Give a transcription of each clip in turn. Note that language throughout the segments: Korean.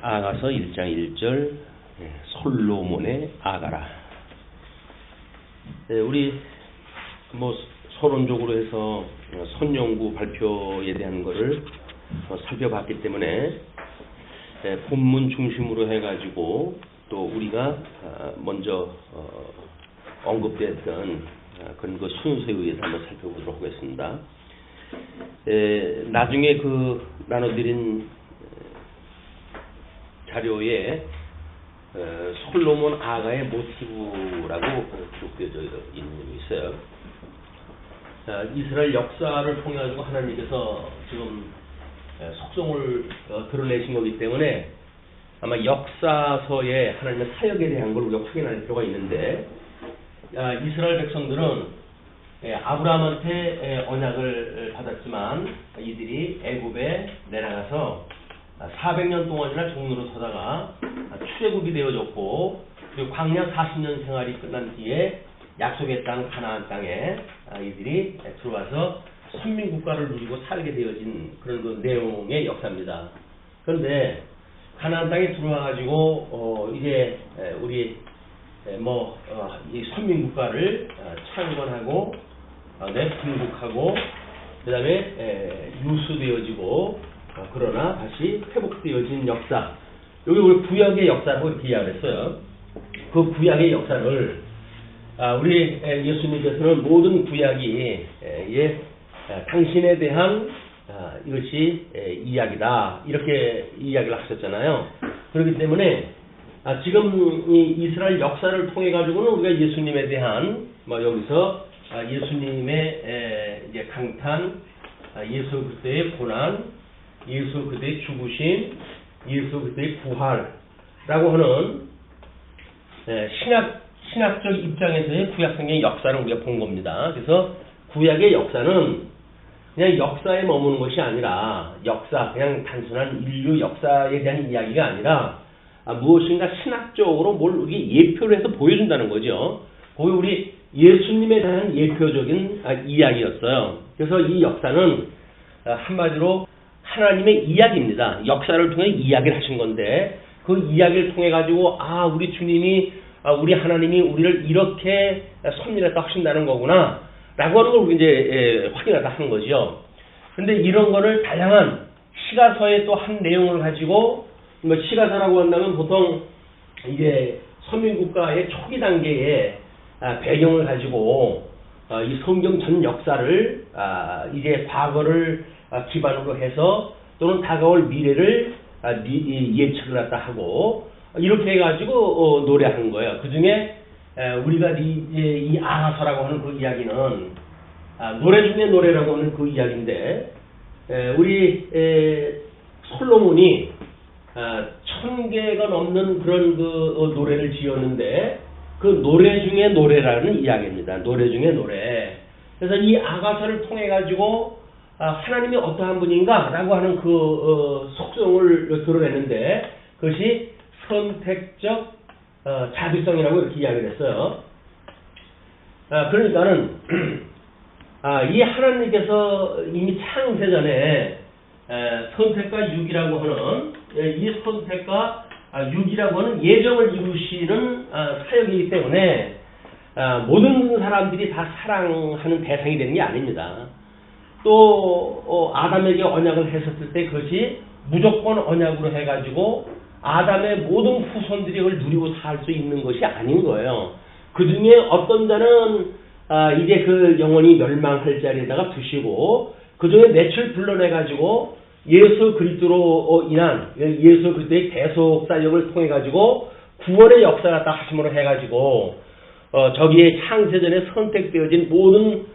아가서 1장 1절 솔로몬의 아가라. 우리 서론적으로 해서 선연구 발표에 대한 것을 살펴봤기 때문에 본문 중심으로 해가지고 또 우리가 먼저 언급됐던 그런 그 순서에 의해서 한번 살펴보도록 하겠습니다. 나중에 그 나눠드린 자료에 솔로몬 아가의 모티브라고 기록되어 있는 게 있어요. 이스라엘 역사를 통해 가지고 하나님께서 지금 속성을 드러내신 거기 때문에 아마 역사서에 하나님의 사역에 대한 걸 우리가 확인할 필요가 있는데, 이스라엘 백성들은 아브라함한테 언약을 받았지만 이들이 애굽에 내려가서 400년 동안이나 종로로 서다가 출애굽이 되어졌고, 그리고 광야 40년 생활이 끝난 뒤에 약속의 땅 가나안 땅에 이들이 들어와서 선민국가를 누리고 살게 되어진 그런 그 내용의 역사입니다. 그런데 가나안 땅에 들어와가지고 이제 우리 이 선민국가를 창건하고 분국하고 그 다음에 유수되어지고 그러나 다시 회복되어진 역사, 여기 우리 구약의 역사라고 이렇게 이야기를 했어요. 그 구약의 역사를 우리 예수님께서는 모든 구약이 당신에 대한 이것이 이야기다 이렇게 이야기를 하셨잖아요. 그렇기 때문에 지금 이 이스라엘 역사를 통해 가지고는 우리가 예수님에 대한 여기서 예수님의 이제 강탄, 예수 그리스도의 고난, 예수 그리스도의 죽으심, 예수 그리스도의 부활라고 하는 신학적 입장에서의 구약성경의 역사를 우리가 본 겁니다. 그래서 구약의 역사는 그냥 역사에 머무는 것이 아니라 그냥 단순한 인류 역사에 대한 이야기가 아니라 무엇인가 신학적으로 뭘 우리 예표를 해서 보여준다는 거죠. 거기 우리 예수님에 대한 예표적인 이야기였어요. 그래서 이 역사는 한마디로 하나님의 이야기입니다. 역사를 통해 이야기를 하신 건데, 그 이야기를 통해 가지고 우리 주님이 우리 하나님이 우리를 이렇게 섭리했다 하신다는 거구나 라고 하는 걸 우리 이제 확인하다 하는 거죠. 근데 이런 거를 다양한 시가서의 또 한 내용을 가지고, 시가서라고 한다면 보통 이제 선민국가의 초기 단계의 배경을 가지고 이 성경 전 역사를 이제 과거를 기반으로 해서 또는 다가올 미래를 예측을 갖다 하고 이렇게 해가지고 노래하는 거예요. 그 중에 우리가 이 아가서라고 하는 그 이야기는 노래 중에 노래라고 하는 그 이야기인데, 우리 솔로몬이 1000개가 넘는 그런 그 노래를 지었는데 그 노래 중에 노래라는 이야기입니다. 노래 중에 노래. 그래서 이 아가서를 통해 가지고 하나님이 어떠한 분인가라고 하는 그 속성을 드러내는데, 그것이 선택적 자비성이라고 이렇게 이야기를 했어요. 그러니까는 이 하나님께서 이미 창세전에 선택과 유기라고 하는 이 선택과 유기라고 하는 예정을 이루시는 사역이기 때문에 모든 사람들이 다 사랑하는 대상이 되는 게 아닙니다. 또 아담에게 언약을 했었을 때 그것이 무조건 언약으로 해가지고 아담의 모든 후손들이 그걸 누리고 살 수 있는 것이 아닌 거예요. 그 중에 어떤 자는 이제 그 영원히 멸망할 자리에다가 두시고, 그 중에 넷을 불러내가지고 예수 그리스도로 인한 예수 그리스도의 대속 사역을 통해 가지고 구원의 역사를 갖다 하심으로 해가지고 저기에 창세전에 선택되어진 모든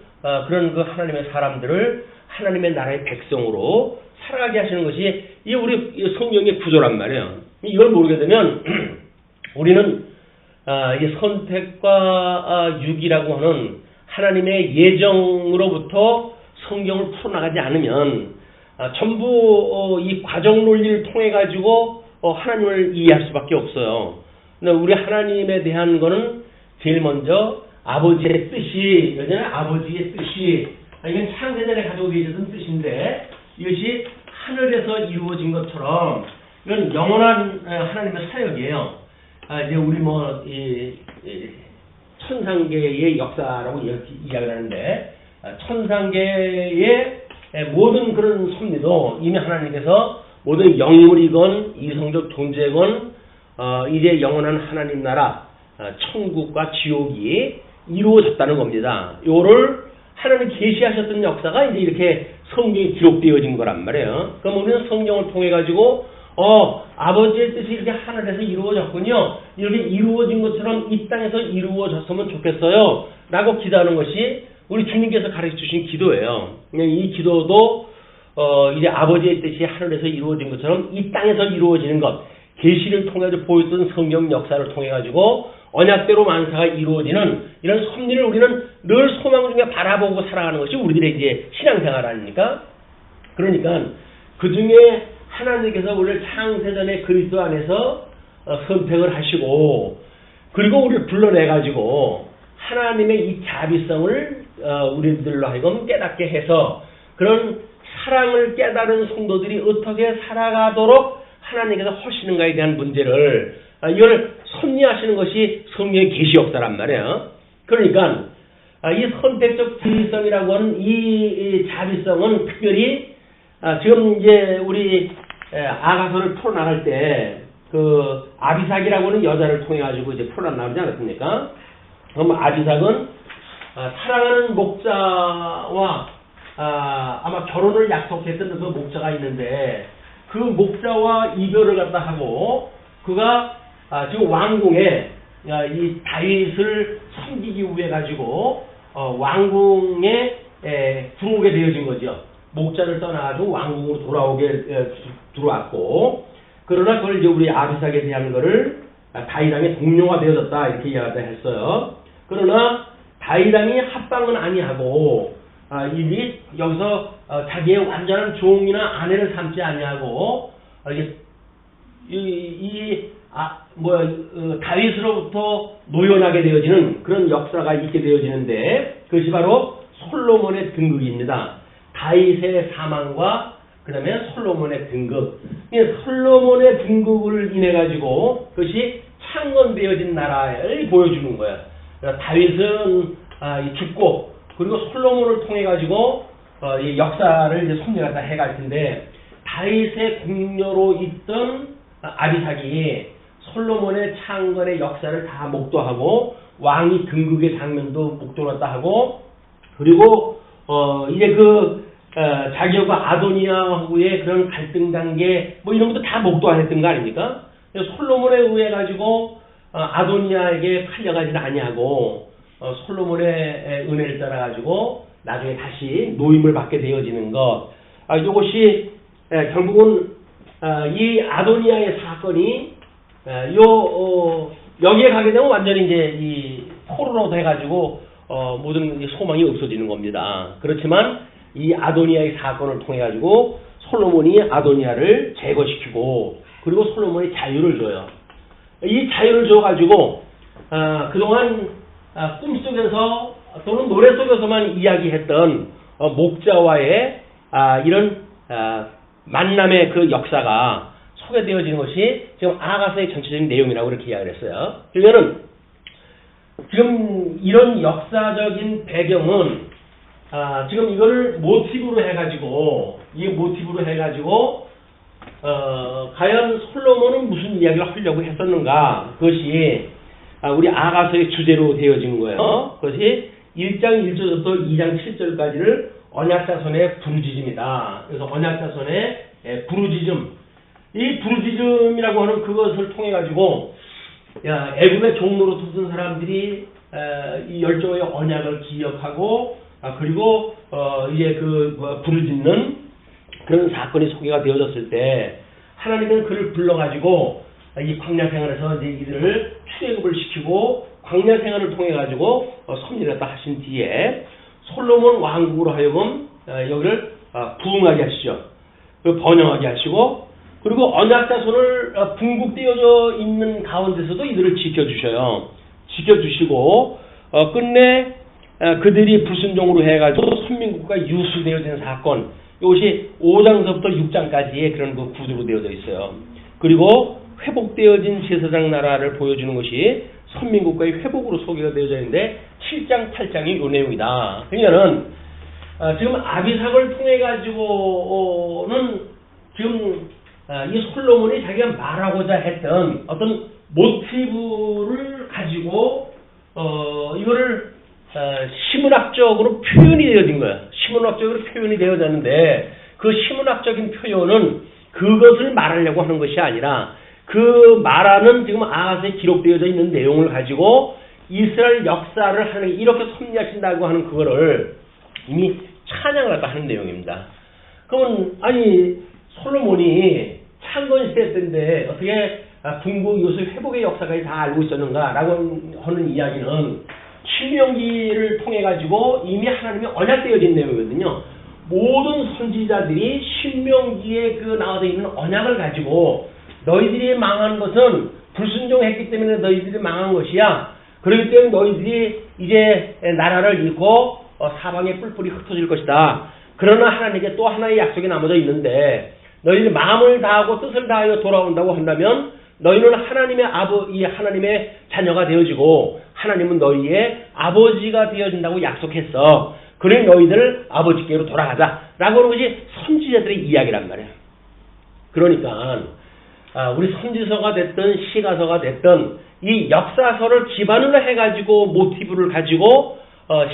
그런 그 하나님의 사람들을 하나님의 나라의 백성으로 살아가게 하시는 것이 이 우리 성경의 구조란 말이에요. 이걸 모르게 되면 우리는 이 선택과 유기라고 하는 하나님의 예정으로부터 성경을 풀어나가지 않으면 전부 이 과정 논리를 통해 가지고 하나님을 이해할 수밖에 없어요. 근데 우리 하나님에 대한 거는 제일 먼저 아버지의 뜻이, 여전히 아버지의 뜻이, 이건 창세전에 가지고 계셨던 뜻인데 이것이 하늘에서 이루어진 것처럼 이건 영원한 하나님의 사역이에요. 이제 우리 천상계의 역사라고 이야기를 하는데, 천상계의 모든 그런 섭리도 이미 하나님께서 모든 영물이건 이성적 존재건 이제 영원한 하나님 나라 천국과 지옥이 이루어졌다는 겁니다. 요를 하나님 계시하셨던 역사가 이제 이렇게 성경에 기록되어진 거란 말이에요. 그럼 우리는 성경을 통해 가지고 아버지의 뜻이 이렇게 하늘에서 이루어졌군요. 이렇게 이루어진 것처럼 이 땅에서 이루어졌으면 좋겠어요. 라고 기도하는 것이 우리 주님께서 가르쳐 주신 기도예요. 이 기도도 이제 아버지의 뜻이 하늘에서 이루어진 것처럼 이 땅에서 이루어지는 것, 계시를 통해 보였던 성경 역사를 통해 가지고 언약대로 만사가 이루어지는 이런 섭리를 우리는 늘 소망 중에 바라보고 살아가는 것이 우리들의 이제 신앙생활 아닙니까? 그러니까 그 중에 하나님께서 우리를 창세전에 그리스도 안에서 선택을 하시고, 그리고 우리를 불러내 가지고 하나님의 이 자비성을 우리들로 하여금 깨닫게 해서 그런 사랑을 깨달은 성도들이 어떻게 살아가도록 하나님께서 하시는가에 대한 문제를 이걸 섭리하시는 것이 성경의 계시 역사란 말이에요. 그러니까 이 선택적 자비성이라고 하는 이 자비성은 특별히 지금 이제 우리 아가서를 풀어나갈 때 그 아비삭이라고 하는 여자를 통해 가지고 이제 풀어나가지 않았습니까? 그럼 아비삭은 사랑하는 목자와 아마 결혼을 약속했던 그 목자가 있는데, 그 목자와 이별을 갖다 하고 그가 지금 왕궁에 이 다윗을 섬기기 위해 가지고 왕궁에 들어오게 되어진 거죠. 목자를 떠나가지고 왕궁으로 들어왔고, 그러나 그걸 이제 우리 아비삭에 대한 거를 다윗왕의 동료가 되어졌다 이렇게 이야기를 했어요. 그러나 다윗왕이 합방은 아니하고 이미 여기서 자기의 완전한 종이나 아내를 삼지 아니하고 다윗으로부터 노연하게 되어지는 그런 역사가 있게 되어지는데, 그것이 바로 솔로몬의 등극입니다. 다윗의 사망과 그 다음에 솔로몬의 등극. 솔로몬의 등극을 인해 가지고 그것이 창건되어진 나라를 보여주는 거예요. 다윗은 죽고, 그리고 솔로몬을 통해 가지고 이 역사를 이제 섭리가 다 해갈 텐데, 다윗의 궁녀로 있던 아비삭이 솔로몬의 창건의 역사를 다 목도하고 왕이 등극의 장면도 목도했다 하고, 그리고 이제 자기와 아도니아하고의 그런 갈등 관계 이런 것도 다 목도했던 거 아닙니까? 솔로몬에 의해 가지고 아도니아에게 팔려가지는 아니하고 솔로몬의 은혜를 따라 가지고 나중에 다시 노임을 받게 되어지는 것. 이것이 결국은 이 아도니아의 사건이 여기에 가게 되면 완전히 이제 이 포로로 돼가지고 모든 소망이 없어지는 겁니다. 그렇지만 이 아도니아의 사건을 통해 가지고 솔로몬이 아도니아를 제거시키고, 그리고 솔로몬이 자유를 줘요. 이 자유를 줘가지고 그동안 꿈속에서 또는 노래 속에서만 이야기했던 목자와의 이런 만남의 그 역사가 소개되어지는 것이 지금 아가서의 전체적인 내용이라고 이렇게 이야기를 했어요. 그러면은 지금 이런 역사적인 배경은 지금 이거를 모티브로 해가지고 과연 솔로몬은 무슨 이야기를 하려고 했었는가, 그것이 우리 아가서의 주제로 되어진 거예요. 그것이 1장 1절부터 2장 7절까지를 언약자손의 부르짖음이다. 그래서 언약자손의 부르짖음, 이 부르짖음이라고 하는 그것을 통해 가지고 애굽의 종로로 섰던 사람들이 이 열조의 언약을 기억하고 그리고 이제 부르짖는 그런 사건이 소개가 되어졌을 때, 하나님은 그를 불러가지고 이 광야 생활에서 이제 이들을 출애굽을 시키고 광야 생활을 통해 가지고 섭리를 다 하신 뒤에 솔로몬 왕국으로 하여금 여기를 부흥하게 하시죠. 그리고 번영하게 하시고, 그리고 언약자손을 분국되어져 있는 가운데서도 이들을 지켜주셔요. 지켜주시고 끝내 그들이 불순종으로 해가지고 선민국가 유수되어지는 사건, 이것이 5장서부터 6장까지의 그런 그 구조로 되어져 있어요. 그리고 회복되어진 제사장 나라를 보여주는 것이 선민국가의 회복으로 소개가 되어져 있는데 7장, 8장이 이 내용이다. 그러니까는 지금 아비삭을 통해 가지고는 지금 이 솔로몬이 자기가 말하고자 했던 어떤 모티브를 가지고 이거를 시문학적으로 표현이 되어진 거야. 시문학적으로 표현이 되어졌는데 그 시문학적인 표현은 그것을 말하려고 하는 것이 아니라 그 말하는 지금 아하스에 기록되어져 있는 내용을 가지고 이스라엘 역사를 하는 이렇게 섭리하신다고 하는 그거를 이미 찬양을 갖다 하는 내용입니다. 그러면 아니 솔로몬이 창건 시대 때인데 어떻게 북부 요새 회복의 역사까지 다 알고 있었는가라고 하는 이야기는 신명기를 통해 가지고 이미 하나님이 언약되어진 내용이거든요. 모든 선지자들이 신명기에 그 나와져 있는 언약을 가지고 너희들이 망한 것은 불순종했기 때문에 너희들이 망한 것이야. 그렇기 때문에 너희들이 이제 나라를 잃고 사방에 뿔뿔이 흩어질 것이다. 그러나 하나님께 또 하나의 약속이 남아져 있는데 너희들이 마음을 다하고 뜻을 다하여 돌아온다고 한다면 너희는 하나님의 자녀가 되어지고 하나님은 너희의 아버지가 되어진다고 약속했어. 그러니 너희들 아버지께로 돌아가자. 라고 하는 것이 선지자들의 이야기란 말이야. 그러니까 우리 선지서가 됐든 시가서가 됐든 이 역사서를 기반으로 해가지고 모티브를 가지고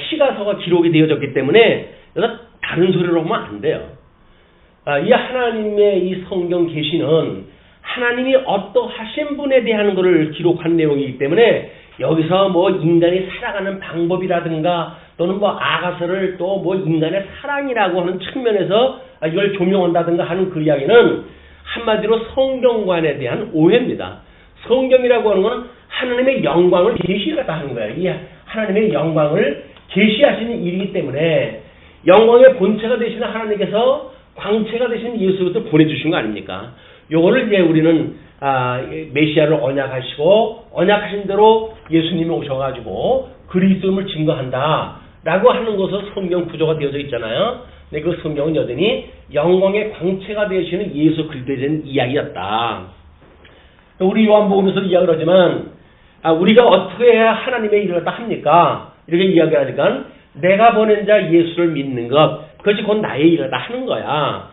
시가서가 기록이 되어졌기 때문에 여기서 다른 소리로 하면 안 돼요. 이 하나님의 이 성경 계시는 하나님이 어떠하신 분에 대한 것을 기록한 내용이기 때문에 여기서 뭐 인간이 살아가는 방법이라든가 또는 뭐 아가서를 또 뭐 인간의 사랑이라고 하는 측면에서 이걸 조명한다든가 하는 그 이야기는 한마디로 성경관에 대한 오해입니다. 성경이라고 하는 것은 하나님의 영광을 계시하다 하는 거예요. 이 하나님의 영광을 계시하시는 일이기 때문에 영광의 본체가 되시는 하나님께서 광채가 되시는 예수 그리스도를 보내주신 거 아닙니까? 요거를 이제 우리는 메시아를 언약하시고 언약하신 대로 예수님이 오셔가지고 그리스도임을 증거한다라고 하는 것은 성경 구조가 되어져 있잖아요. 근데 그 성경은 여전히 영광의 광채가 되시는 예수 그리스도에 대한 이야기였다. 우리 요한복음에서 이야기를 하지만 우리가 어떻게 해야 하나님의 일을 다 합니까? 이렇게 이야기하니까 내가 보낸 자 예수를 믿는 것 그것이 곧 나의 일을 다 하는 거야.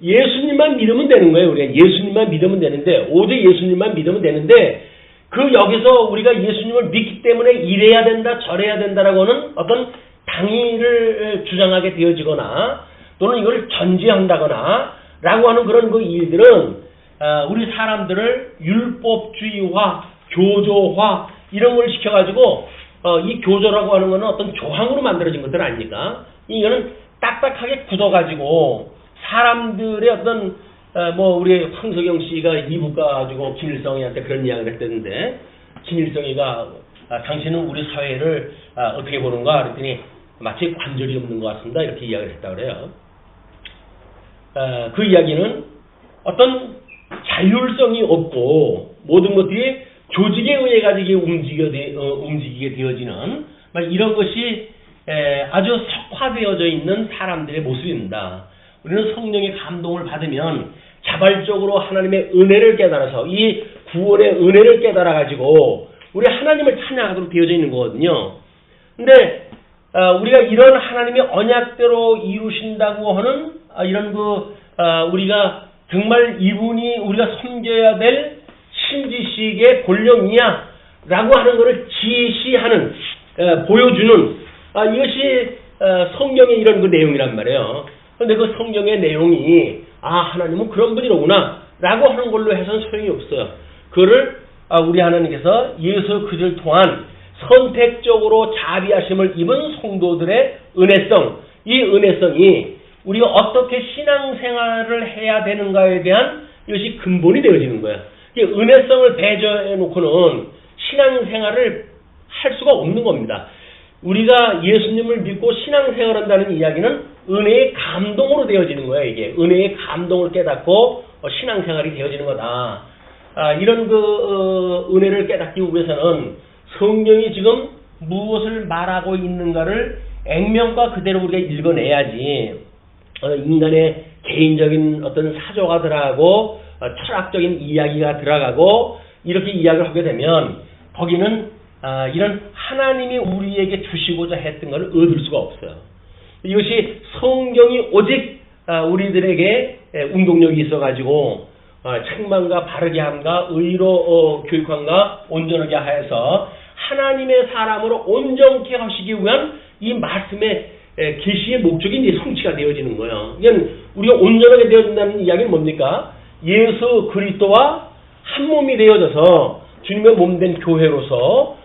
예수님만 믿으면 되는 거예요. 우리가 예수님만 믿으면 되는데 오직 예수님만 믿으면 되는데 그 여기서 우리가 예수님을 믿기 때문에 이래야 된다 저래야 된다라고 하는 어떤 당위를 주장하게 되어지거나 또는 이걸 견지한다거나 라고 하는 그런 그 일들은 우리 사람들을 율법주의화 교조화 이런 걸 시켜가지고 이 교조라고 하는 거는 어떤 조항으로 만들어진 것들 아닙니까? 이거는 딱딱하게 굳어가지고 사람들의 어떤 우리 황석영 씨가 이북 가지고 김일성이한테 그런 이야기를 했었는데 김일성이가 당신은 우리 사회를 어떻게 보는가 그랬더니 마치 관절이 없는 것 같습니다 이렇게 이야기를 했다고 그래요. 그 이야기는 어떤 자율성이 없고 모든 것들이 조직에 의해 가지고 움직이게 되어지는 이런 것이 아주 석화되어져 있는 사람들의 모습입니다. 우리는 성령의 감동을 받으면 자발적으로 하나님의 은혜를 깨달아서 이 구원의 은혜를 깨달아 가지고 우리 하나님을 찬양하도록 되어져 있는 거거든요. 근데 우리가 이런 하나님의 언약대로 이루신다고 하는 이런 우리가 정말 이분이 우리가 섬겨야 될 신지식의 본령이야 라고 하는 것을 지시하는 보여주는 이것이 성경의 이런 그 내용이란 말이에요. 그런데 그 성경의 내용이 하나님은 그런 분이로구나 라고 하는 걸로 해서는 소용이 없어요. 그거를 우리 하나님께서 예수 그리스도를 통한 선택적으로 자비하심을 입은 성도들의 은혜성, 이 은혜성이 우리가 어떻게 신앙생활을 해야 되는가에 대한 이것이 근본이 되어지는 거예요. 이 은혜성을 배제해 놓고는 신앙생활을 할 수가 없는 겁니다. 우리가 예수님을 믿고 신앙생활한다는 이야기는 은혜의 감동으로 되어지는 거예요. 이게 은혜의 감동을 깨닫고 신앙생활이 되어지는 거다. 이런 은혜를 깨닫기 위해서는 성경이 지금 무엇을 말하고 있는가를 액면과 그대로 우리가 읽어내야지 인간의 개인적인 어떤 사조가들하고 철학적인 이야기가 들어가고 이렇게 이야기를 하게 되면 거기는 이런 하나님이 우리에게 주시고자 했던 것을 얻을 수가 없어요. 이것이 성경이 오직 우리들에게 운동력이 있어가지고 책망과 바르게 함과 의로 교육함과 온전하게 하여서 하나님의 사람으로 온전케 하시기 위한 이 말씀의 계시의 목적이 이제 성취가 되어지는 거예요. 그러니까 우리가 온전하게 되어진다는 이야기는 뭡니까? 예수 그리스도와 한 몸이 되어져서 주님의 몸된 교회로서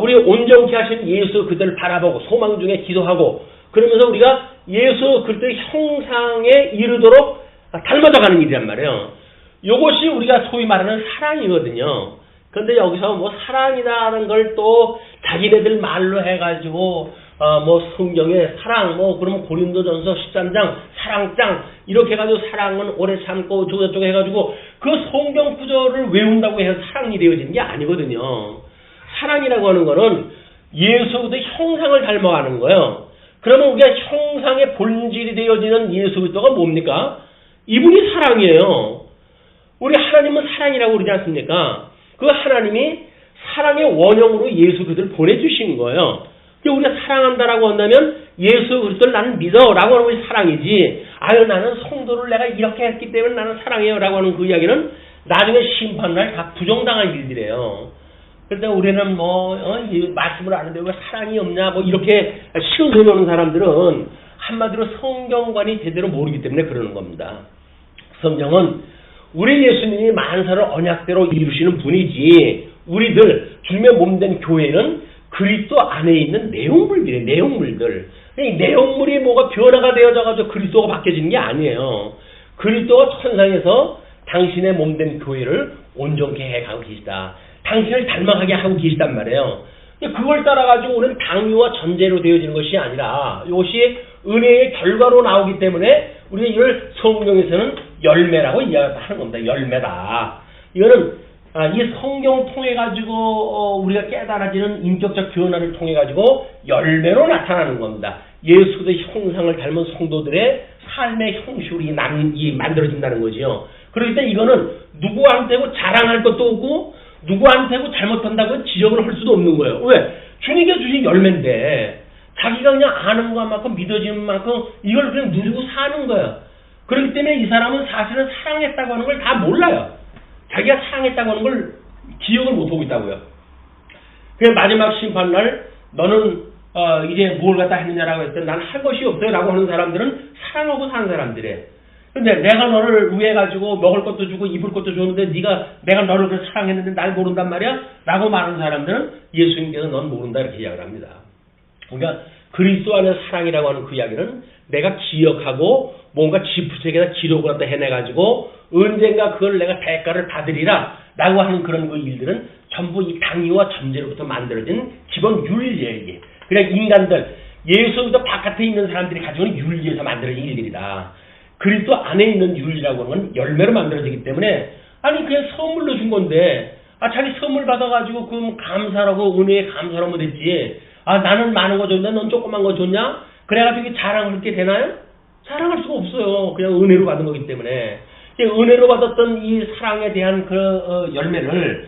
우리 온전케 하신 예수 그들을 바라보고 소망 중에 기도하고 그러면서 우리가 예수 그리스도의 형상에 이르도록 닮아져가는 일이란 말이에요. 이것이 우리가 소위 말하는 사랑이거든요. 그런데 여기서 뭐 사랑이라는 걸 또 자기네들 말로 해가지고 뭐 성경에 사랑 그러면 고린도전서 13장 사랑장 이렇게 해가지고 사랑은 오래 참고 저쩌고 해가지고 그 성경 구절을 외운다고 해서 사랑이 되어지는 게 아니거든요. 사랑이라고 하는 거는 예수 그리스도의 형상을 닮아가는 거예요. 그러면 우리가 형상의 본질이 되어지는 예수 그리스도가 뭡니까? 이분이 사랑이에요. 우리 하나님은 사랑이라고 그러지 않습니까? 그 하나님이 사랑의 원형으로 예수 그리스도를 보내주신 거예요. 우리가 사랑한다라고 한다면 예수 그리스도를 나는 믿어라고 하는 것이 사랑이지. 아유 나는 성도를 내가 이렇게 했기 때문에 나는 사랑해요라고 하는 그 이야기는 나중에 심판날 다 부정당할 일들이에요. 그런데 우리는 말씀을 아는데 왜 사랑이 없냐 이렇게 쉬운 소리 하는 사람들은 한마디로 성경관이 제대로 모르기 때문에 그러는 겁니다. 성경은 우리 예수님이 만사를 언약대로 이루시는 분이지 우리들 주님의 몸된 교회는 그리스도 안에 있는 내용물들이에요. 내용물들. 이 내용물이 뭐가 변화가 되어져가지고 그리스도가 바뀌어지는 게 아니에요. 그리스도가 천상에서 당신의 몸된 교회를 온전케 해가고 계시다. 당신을 닮아가게 하고 계시단 말이에요. 그걸 따라가지고 우리는 당위와 전제로 되어지는 것이 아니라 이것이 은혜의 결과로 나오기 때문에 우리가 이걸 성경에서는 열매라고 이야기하는 겁니다. 열매다. 이거는 이 성경 통해 가지고 우리가 깨달아지는 인격적 변화를 통해 가지고 열매로 나타나는 겁니다. 예수의 형상을 닮은 성도들의 삶의 형식이 만들어진다는 거지요. 그렇기 때문에 이거는 누구한테고 자랑할 것도 없고 누구한테고 잘못한다고 지적을 할 수도 없는 거예요. 왜? 주님께 주신 열매인데 자기가 그냥 아는 것만큼 믿어지는 만큼 이걸 그냥 누리고 사는 거예요. 그렇기 때문에 이 사람은 사실은 사랑했다고 하는 걸 다 몰라요. 자기가 사랑했다고 하는 걸 기억을 못하고 있다고요. 그래서 마지막 심판날 너는 이제 뭘 갖다 했느냐라고 했을 때 난 할 것이 없어요 라고 하는 사람들은 사랑하고 사는 사람들이에요. 근데 내가 너를 위해가지고 먹을 것도 주고 입을 것도 줬는데 내가 너를 그렇게 사랑했는데 날 모른단 말이야? 라고 말하는 사람들은 예수님께서 넌 모른다 이렇게 이야기를 합니다. 그러니까 그리스도 안의 사랑이라고 하는 그 이야기는 내가 기억하고 뭔가 지푸책에다 기록을 갖다 해내가지고 언젠가 그걸 내가 대가를 받으리라 라고 하는 그런 그 일들은 전부 이 당위와 전제로부터 만들어진 기본 윤리예요. 이게. 그냥 인간들 예수부터 바깥에 있는 사람들이 가지고 있는 윤리에서 만들어진 일들이다. 그리스도 안에 있는 윤리라고 하는 건 열매로 만들어지기 때문에 아니 그냥 선물로 준 건데 자기 선물 받아가지고 그럼 감사라고 은혜에 감사하면 됐지. 나는 많은 거 줬는데 넌 조그만 거 줬냐? 그래가지고 자랑을 그렇게 되나요? 자랑할 수가 없어요. 그냥 은혜로 받은 거기 때문에. 은혜로 받았던 이 사랑에 대한 그 열매를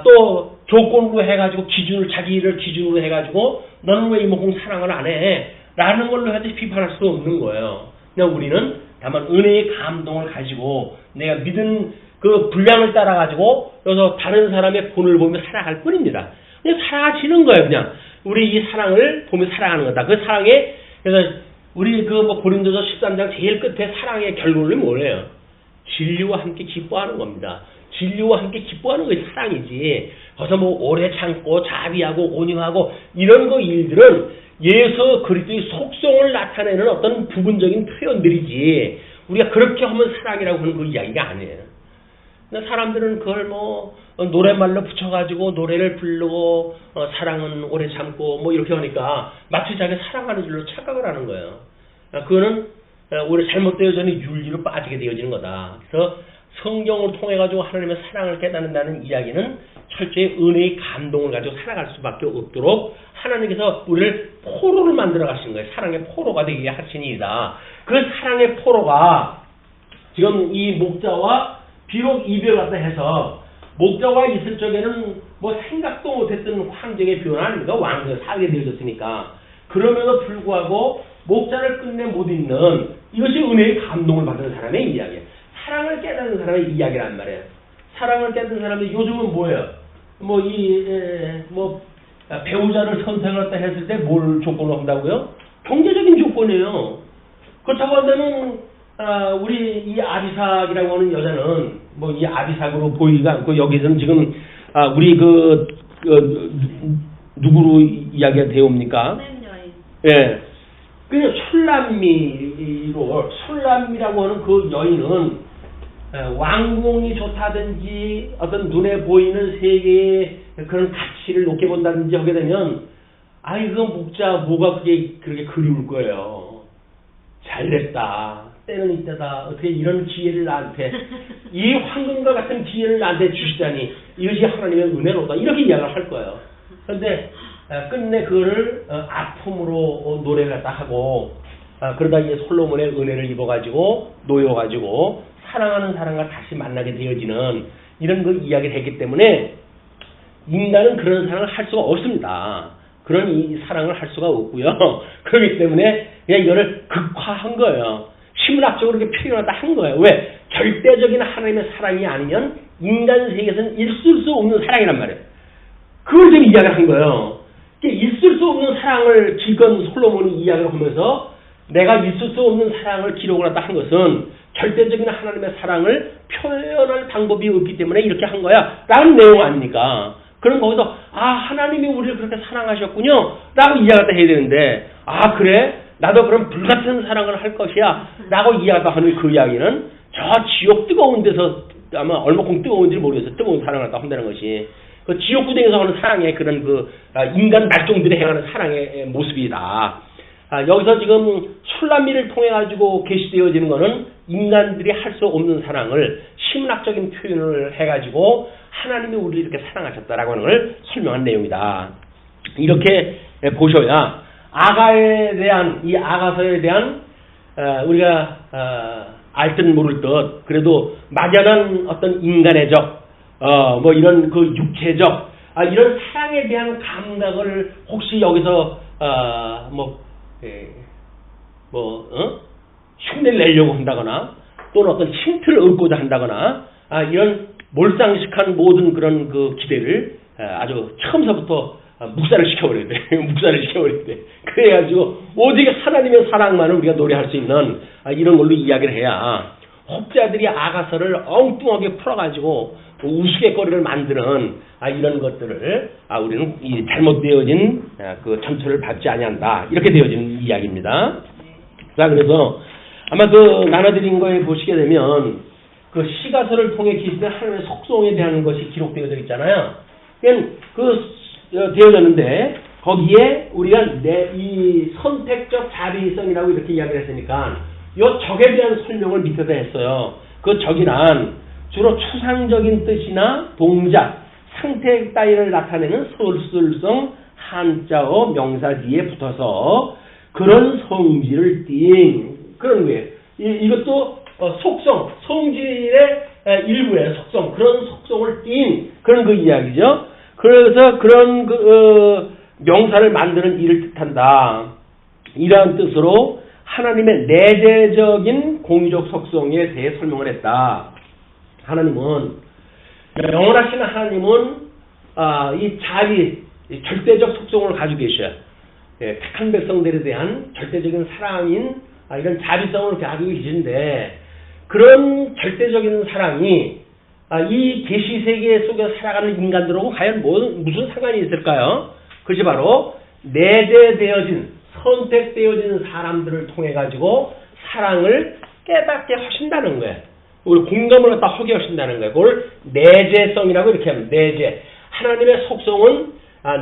또 조건으로 해가지고 자기를 기준으로 해가지고 너는 왜 이모공 사랑을 안 해? 라는 걸로 해서 비판할 수 없는 거예요. 그냥 우리는 다만 은혜의 감동을 가지고 내가 믿은 그 분량을 따라가지고 여기서 다른 사람의 본을 보며 살아갈 뿐입니다. 그냥 살아가시는 거예요. 그냥 우리 이 사랑을 보며 살아가는 거다. 그 사랑에 그래서 우리 고린도서 13장 제일 끝에 사랑의 결론이 뭐예요? 진리와 함께 기뻐하는 겁니다. 진리와 함께 기뻐하는 것이 사랑이지. 거기서 오래 참고 자비하고 온유하고 이런 거 일들은 예수 그리스도의 속성을 나타내는 어떤 부분적인 표현들이지 우리가 그렇게 하면 사랑이라고 하는 그 이야기가 아니에요. 근데 사람들은 그걸 노랫말로 붙여가지고 노래를 부르고 사랑은 오래 참고 이렇게 하니까 마치 자기 사랑하는 줄로 착각을 하는 거예요. 그거는 오히려 잘못되어지는 윤리로 빠지게 되어지는 거다. 그래서 성경을 통해가지고 하나님의 사랑을 깨닫는다는 이야기는 철저히 은혜의 감동을 가지고 살아갈 수밖에 없도록 하나님께서 우리를 포로를 만들어 가신 거예요. 사랑의 포로가 되게 하신 일이다. 그 사랑의 포로가 지금 이 목자와 비록 이별 갖다 해서 목자가 있을 적에는 뭐 생각도 못했던 환경의 변화 아닙니까? 왕조가 살게 되어졌으니까. 그럼에도 불구하고 목자를 끝내 못 잊는 이것이 은혜의 감동을 받는 사람의 이야기예요. 사랑을 깨닫는 사람의 이야기란 말이에요. 사랑을 깨닫는 사람이 요즘은 뭐예요? 배우자를 선택을 했을 때 뭘 조건으로 한다고요? 경제적인 조건이에요. 그렇다고 한다면 우리 이 아비삭이라고 하는 여자는 뭐 이 아비삭으로 보이지가 않고 여기서는 지금 우리 누구로 이야기가 되옵니까? 예. 그냥 술람미라고 하는 그 여인은 왕궁이 좋다든지 어떤 눈에 보이는 세계의 그런 가치를 높게 본다든지 하게 되면 그 목자 뭐가 그렇게 그리울 거예요. 잘됐다. 때는 이때다. 어떻게 이런 기회를 나한테 이 황금과 같은 기회를 나한테 주시다니 이것이 하나님의 은혜로다. 이렇게 이야기를 할 거예요. 그런데 끝내 그거를 아픔으로 노래를 갖다 하고 그러다 이제 솔로몬의 은혜를 입어가지고 놓여가지고 사랑하는 사람과 다시 만나게 되어지는 이런 그 이야기를 했기 때문에 인간은 그런 사랑을 할 수가 없습니다. 그런 이 사랑을 할 수가 없고요. 그렇기 때문에 그냥 이거를 극화한 거예요. 심리학적으로 이렇게 표현하다 한 거예요. 왜? 절대적인 하나님의 사랑이 아니면 인간 세계에서는 있을 수 없는 사랑이란 말이에요. 그걸 지금 이야기를 한 거예요. 있을 수 없는 사랑을 기건 솔로몬이 이야기를 하면서 내가 있을 수 없는 사랑을 기록을 했다 한 것은 절대적인 하나님의 사랑을 표현할 방법이 없기 때문에 이렇게 한 거야 라는 내용 아닙니까? 그럼 거기서 하나님이 우리를 그렇게 사랑하셨군요 라고 이야기를 해야 되는데 그래? 나도 그럼 불같은 사랑을 할 것이야 라고 이야기를 하는 그 이야기는 저 지옥 뜨거운 데서 아마 얼마큼 뜨거운지 모르겠어요. 뜨거운 사랑을 갖다 한다는 것이 그 지옥구덩이에서 하는 사랑의 그런 인간 말종들이 행하는 사랑의 모습이다. 여기서 지금 술람미를 통해 가지고 계시되어지는 것은 인간들이 할 수 없는 사랑을 심리학적인 표현을 해가지고 하나님이 우리를 이렇게 사랑하셨다라고 하는 걸 설명한 내용이다. 이렇게 보셔야 아가에 대한 이 아가서에 대한 우리가 알 듯 모를 듯 그래도 막연한 어떤 인간의적 이런 그 육체적 이런 사랑에 대한 감각을 혹시 여기서 흉내를 내려고 한다거나 또는 어떤 힌트를 얻고자 한다거나 이런 몰상식한 모든 그런 그 기대를 아주 처음서부터 묵살을 시켜버려야 돼. 묵살을 시켜버려야 돼. 그래가지고 오직 하나님의 사랑만을 우리가 노래할 수 있는 이런 걸로 이야기를 해야 혹자들이 아가서를 엉뚱하게 풀어가지고 우스갯거리를 만드는 이런 것들을 우리는 이 잘못되어진 그 전철을 밟지 아니한다. 이렇게 되어진 이야기입니다. 자, 그래서 아마 그 나눠드린 거에 보시게 되면 그 시가서를 통해 기록된 하나님의 속성에 대한 것이 기록되어져 있잖아요. 되어졌는데 거기에 우리가 이 선택적 자비성이라고 이렇게 이야기를 했으니까 이 적에 대한 설명을 밑에다 했어요. 그 적이란 주로 추상적인 뜻이나 동작, 상태 따위를 나타내는 서술성 한자어 명사 뒤에 붙어서 그런 성질을 띈 그런 거예요. 이것도 속성, 성질의 일부의 속성, 그런 속성을 띈 그런 그 이야기죠. 그래서 그런 명사를 만드는 일을 뜻한다. 이러한 뜻으로 하나님의 내재적인 공유적 속성에 대해 설명을 했다. 하나님은 영원하신 하나님은 이 자비, 절대적 속성을 가지고 계셔요. 택한 백성들에 대한 절대적인 사랑인 이런 자비성을 가지고 계신데 그런 절대적인 사랑이 이 계시세계 속에 살아가는 인간들하고 과연 무슨 상관이 있을까요? 그것이 바로 내재되어진 선택되어진 사람들을 통해 가지고 사랑을 깨닫게 하신다는 거예요. 우리 공감을 갖다 하게 하신다는 거예요. 그걸 내재성이라고 이렇게 하면 내재. 하나님의 속성은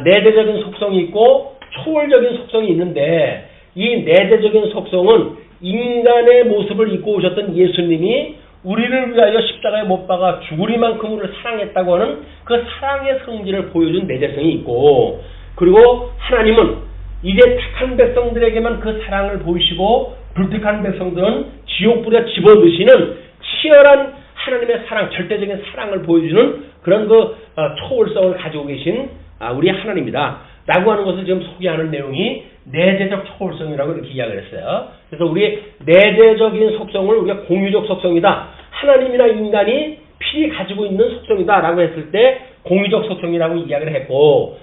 내재적인 속성이 있고 초월적인 속성이 있는데 이 내재적인 속성은 인간의 모습을 입고 오셨던 예수님이 우리를 위하여 십자가에 못 박아 죽으리만큼 우리를 사랑했다고 하는 그 사랑의 성질을 보여준 내재성이 있고 그리고 하나님은 이제 택한 백성들에게만 그 사랑을 보이시고 불택한 백성들은 지옥불에 집어넣으시는 치열한 하나님의 사랑, 절대적인 사랑을 보여주는 그런 초월성을 가지고 계신 우리 하나님이다 라고 하는 것을 지금 소개하는 내용이 내재적 초월성이라고 이렇게 이야기를 했어요. 그래서 우리 내재적인 속성을 우리가 공유적 속성이다. 하나님이나 인간이 필히 가지고 있는 속성이다 라고 했을 때 공유적 속성이라고 이야기를 했고,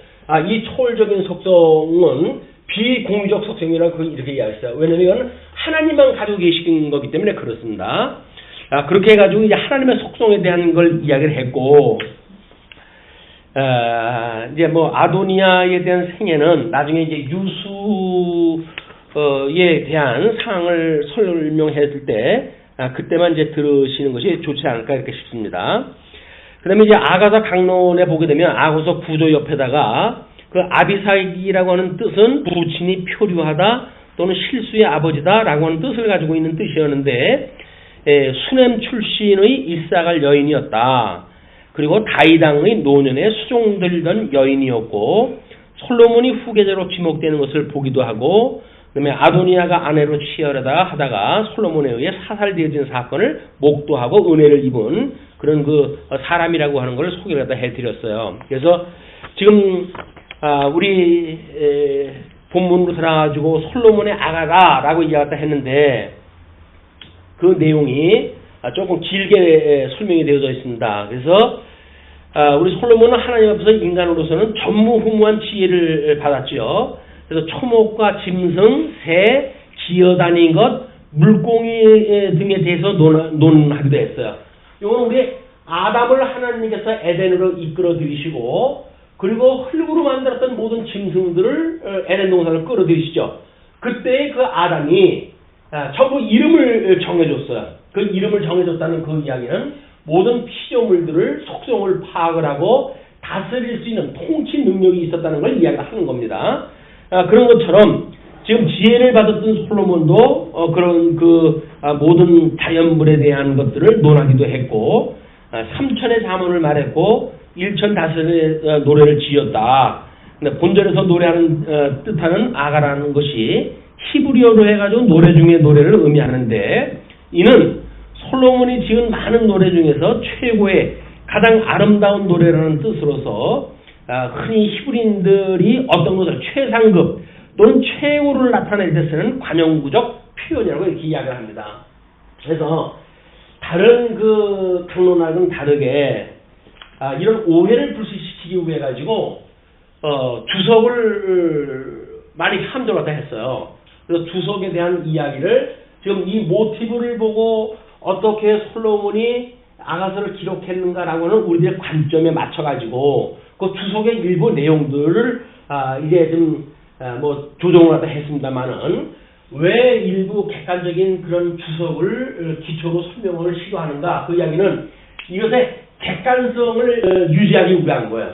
이 초월적인 속성은 비공유적 속성이라고 이렇게 이야기했어요. 왜냐면 하나님만 가지고 계신 거기 때문에 그렇습니다. 그렇게 해가지고 이제 하나님의 속성에 대한 걸 이야기를 했고, 이제 뭐 아도니아에 대한 생애는 나중에 이제 유수에 대한 상황을 설명했을 때 그때만 이제 들으시는 것이 좋지 않을까 이렇게 싶습니다. 그다음에 이제 아가서 강론에 보게 되면 아가서 구조 옆에다가 그 아비사이라고 하는 뜻은 부친이 표류하다 또는 실수의 아버지다라고 하는 뜻을 가지고 있는 뜻이었는데, 수냄 출신의 일사갈 여인이었다. 그리고 다이당의 노년에 수종들던 여인이었고, 솔로몬이 후계자로 지목되는 것을 보기도 하고, 그다음에 아도니아가 아내로 취하려다 하다가 솔로몬에 의해 사살되어진 사건을 목도하고 은혜를 입은 그런 그 사람이라고 하는 걸 소개를 갖다 해드렸어요. 그래서 지금 우리 본문으로 들어가지고 솔로몬의 아가다라고 이야기했다 했는데 그 내용이 조금 길게 설명이 되어져 있습니다. 그래서 우리 솔로몬은 하나님 앞에서 인간으로서는 전무후무한 지혜를 받았죠. 그래서 초목과 짐승, 새, 기어다니는 것, 물고기 등에 대해서 논하기도 했어요. 이건 우리 아담을 하나님께서 에덴으로 이끌어 들이시고, 그리고 흙으로 만들었던 모든 짐승들을 에덴 동산을 끌어들이시죠. 그때 그 아담이 전부 이름을 정해줬어요. 그 이름을 정해줬다는 그 이야기는 모든 피조물들을 속성을 파악을 하고 다스릴 수 있는 통치 능력이 있었다는 걸 이야기하는 겁니다. 그런 것처럼 지금 지혜를 받았던 솔로몬도 그런 모든 자연물에 대한 것들을 논하기도 했고, 삼천의 자문을 말했고 일천다섯의 노래를 지었다. 근데 본절에서 노래하는 뜻하는 아가라는 것이 히브리어로 해가지고 노래 중에 노래를 의미하는데, 이는 솔로몬이 지은 많은 노래 중에서 최고의 가장 아름다운 노래라는 뜻으로서 흔히 히브리인들이 어떤 것을 최상급 또는 최고를 나타낼 때 쓰는 관용구적 표현이라고 이렇게 이야기를 합니다. 그래서 다른 그 강론하고는 다르게 이런 오해를 불식시키기 위해 가지고 주석을 많이 함정을 갖다 했어요. 그래서 주석에 대한 이야기를 지금 이 모티브를 보고 어떻게 솔로몬이 아가서를 기록했는가라고는 우리들의 관점에 맞춰가지고 그 주석의 일부 내용들을 이제 좀 뭐 조정을 갖다 했습니다만은, 왜 일부 객관적인 그런 주석을 기초로 설명을 시도하는가, 그 이야기는 이것의 객관성을 유지하기 위한 거예요.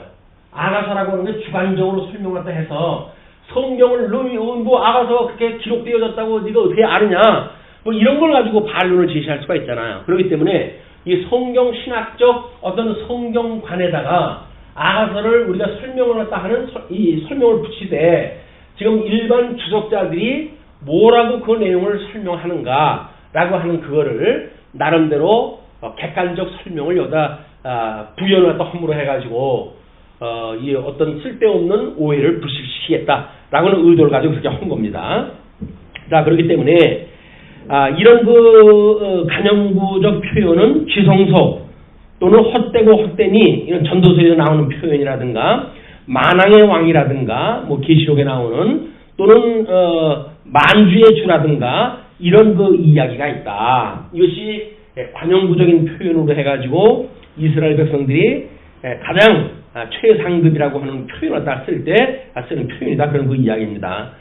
아가서라고 하는 게 주관적으로 설명을 갖다 해서 성경을 뭐 아가서 그렇게 기록되어졌다고 네가 어떻게 아느냐, 뭐 이런 걸 가지고 반론을 제시할 수가 있잖아요. 그렇기 때문에 이 성경 신학적 어떤 성경관에다가 아가서를 우리가 설명을 갖다 하는 이 설명을 붙이되, 지금 일반 주석자들이 뭐라고 그 내용을 설명하는가라고 하는 그거를 나름대로 객관적 설명을 여기다 부연을 갖다 허물어 해가지고 이 어떤 쓸데없는 오해를 불식시키겠다라고는 의도를 가지고 그렇게 한 겁니다. 자, 그렇기 때문에 이런 간영구적 표현은 지성소 또는 헛되고 헛되니, 이런 전도서에서 나오는 표현이라든가 만왕의 왕이라든가 뭐 계시록에 나오는 또는 만주의 주라든가 이런 그 이야기가 있다. 이것이 관용구적인 표현으로 해가지고 이스라엘 백성들이 가장 최상급이라고 하는 표현을 딱 쓸 때 쓰는 표현이다, 그런 그 이야기입니다.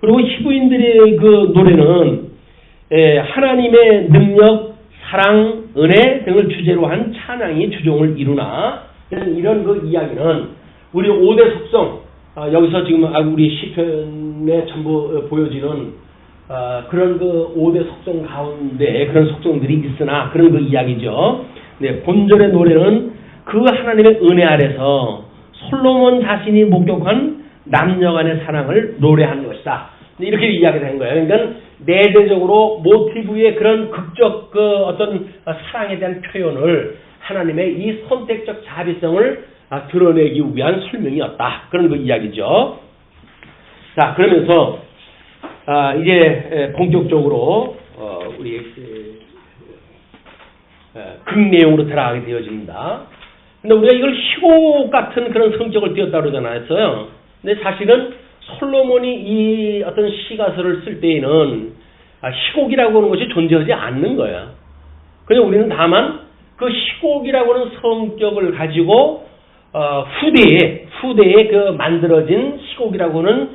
그리고 히브리인들의 그 노래는 하나님의 능력, 사랑, 은혜 등을 주제로 한 찬양이 주종을 이루나, 이런 그 이야기는 우리 5대 속성, 여기서 지금 우리 시편에 전부 보여지는 그런 그 5대 속성 가운데 그런 속성들이 있으나 그런 그 이야기죠. 네, 본절의 노래는 그 하나님의 은혜 아래서 솔로몬 자신이 목격한 남녀간의 사랑을 노래하는 것이다. 이렇게 이야기를 한 거예요. 그러니까 내재적으로 모티브의 그런 극적 어떤 사랑에 대한 표현을 하나님의 이 선택적 자비성을 드러내기 위한 설명이었다. 그런 그 이야기죠. 자, 그러면서 이제 본격적으로 우리 극내용으로 들어가게 되어집니다. 근데 우리가 이걸 희곡 같은 그런 성격을 띄었다 그러잖아요. 근데 사실은 솔로몬이 이 어떤 시가서를 쓸 때에는 희곡이라고 하는 것이 존재하지 않는 거야. 그냥 우리는 다만 그 희곡이라고 하는 성격을 가지고 후대에 그 만들어진 희곡이라고 하는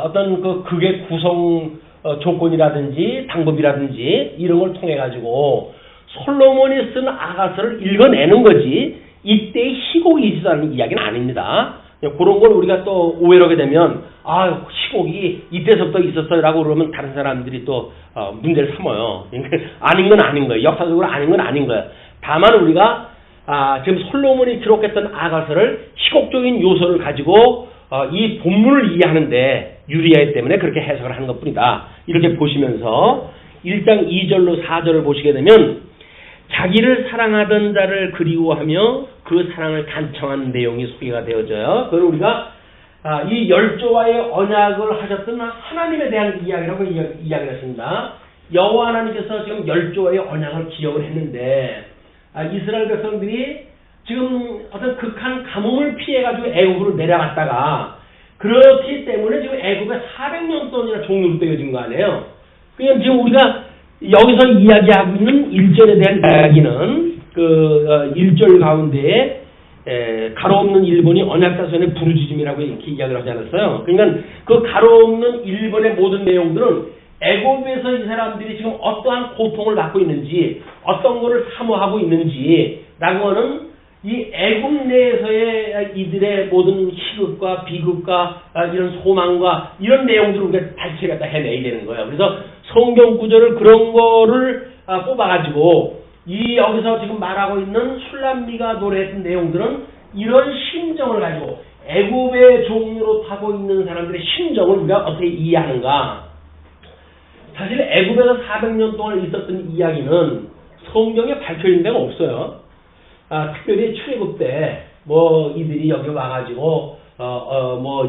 어떤 그 극의 구성 조건이라든지 방법이라든지 이런 걸 통해 가지고 솔로몬이 쓴 아가서를 읽어내는 거지 이때의 희곡이 있었다는 이야기는 아닙니다. 그런 걸 우리가 또 오해를 하게 되면 희곡이 이때서부터 있었어라고 그러면 다른 사람들이 또 문제를 삼아요. 아닌 건 아닌 거예요. 역사적으로 아닌 건 아닌 거예요. 다만 우리가 지금 솔로몬이 기록했던 아가서를 희곡적인 요소를 가지고 이 본문을 이해하는데 유리하기 때문에 그렇게 해석을 하는 것뿐이다. 이렇게 보시면서 1장 2절로 4절을 보시게 되면 자기를 사랑하던 자를 그리워하며 그 사랑을 간청한 내용이 소개가 되어져요. 그걸 우리가 이 열조와의 언약을 하셨던 하나님에 대한 이야기라고 이야기를 했습니다. 여호와 하나님께서 지금 열조와의 언약을 기억을 했는데 이스라엘 백성들이 지금 어떤 극한 가뭄을 피해가지고 애굽으로 내려갔다가 그렇기 때문에 지금 애굽에 400년 동안이나 종류로 되어진 거 아니에요. 그냥 지금 우리가 여기서 이야기하고 있는 1절에 대한 이야기는 그 1절 가운데에 가로없는 일본이 언약다선의 부르짖음이라고 이렇게 이야기를 하지 않았어요. 그러니까 그 가로없는 일본의 모든 내용들은 애굽에서 이 사람들이 지금 어떠한 고통을 받고 있는지 어떤 거를 사모하고 있는지라고 하는 이 애굽 내에서의 이들의 모든 희극과 비극과 이런 소망과 이런 내용들을 우리가 다시 갖다 해내야 되는 거예요. 그래서 성경 구절을 그런 거를 뽑아가지고 이 여기서 지금 말하고 있는 술람미가 노래했던 내용들은 이런 심정을 가지고 애굽의 종으로 타고 있는 사람들의 심정을 우리가 어떻게 이해하는가. 사실 애굽에서 400년 동안 있었던 이야기는 성경에 밝혀진 데가 없어요. 특별히 출애굽 때 이들이 여기 와가지고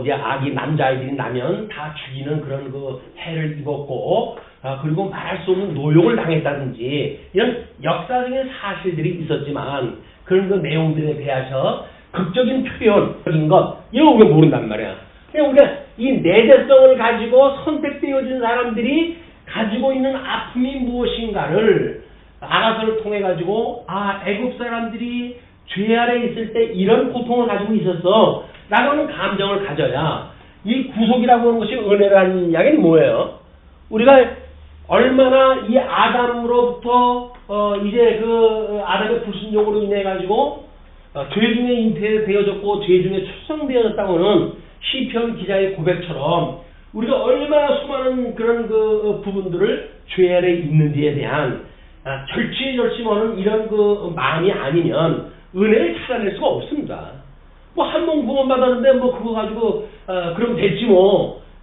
이제 아기 남자아이들이 나면 다 죽이는 그런 그 해를 입었고 그리고 말할 수 없는 노역을 당했다든지 이런 역사적인 사실들이 있었지만 그런 그 내용들에 대해서 극적인 표현적인 것 이런 거 우리가 모른단 말이야. 그냥 우리가 이 내재성을 가지고 선택되어진 사람들이 가지고 있는 아픔이 무엇인가를 아가서를 통해 가지고 애굽 사람들이 죄 아래 있을 때 이런 고통을 가지고 있었어 라고 하는 감정을 가져야 이 구속이라고 하는 것이 은혜라는 이야기는 뭐예요? 우리가 얼마나 이 아담으로부터 이제 그 아담의 불순종으로 인해 가지고 죄 중에 잉태되어졌고 죄 중에 출생되어졌다고 하는 시편 기자의 고백처럼 우리가 얼마나 수많은 그런 그 부분들을 죄 아래 있는지에 대한 절치절치하는 이런 그 마음이 아니면 은혜를 찾아낼 수가 없습니다. 한 번 구원받았는데 그거 가지고 그럼 됐지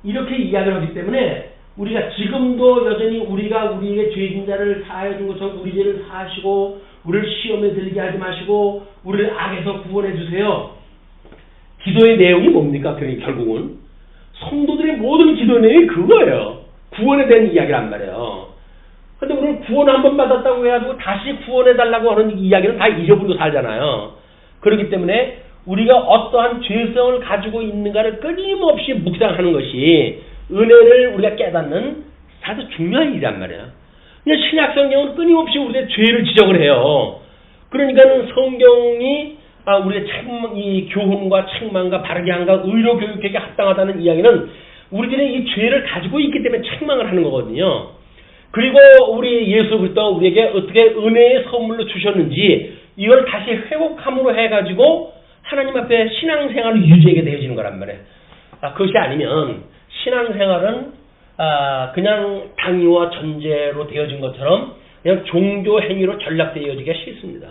이렇게 이야기를 하기 때문에 우리가 지금도 여전히 우리가 우리에게 죄진 자를 사하여 준 것처럼 우리 죄를 사하시고 우리를 시험에 들게 하지 마시고 우리를 악에서 구원해 주세요. 기도의 내용이 뭡니까? 그러니 결국은 성도들의 모든 기도 내용이 그거예요. 구원에 대한 이야기란 말이에요. 근데 우리는 구원 한 번 받았다고 해가지고 다시 구원해달라고 하는 이야기는 다 잊어버리고 살잖아요. 그렇기 때문에 우리가 어떠한 죄성을 가지고 있는가를 끊임없이 묵상하는 것이 은혜를 우리가 깨닫는 아주 중요한 일이란 말이에요. 그냥 신약 성경은 끊임없이 우리의 죄를 지적을 해요. 그러니까는 성경이 우리의 이 교훈과 책망과 바르게 함과 의로 교육에게 합당하다는 이야기는 우리들이 이 죄를 가지고 있기 때문에 책망을 하는 거거든요. 그리고 우리 예수 그리스도가 우리에게 어떻게 은혜의 선물로 주셨는지 이걸 다시 회복함으로 해가지고 하나님 앞에 신앙생활을 유지하게 되어지는 거란 말이에요. 그것이 아니면 신앙생활은 그냥 당위와 전제로 되어진 것처럼 그냥 종교 행위로 전락되어지기가 쉽습니다.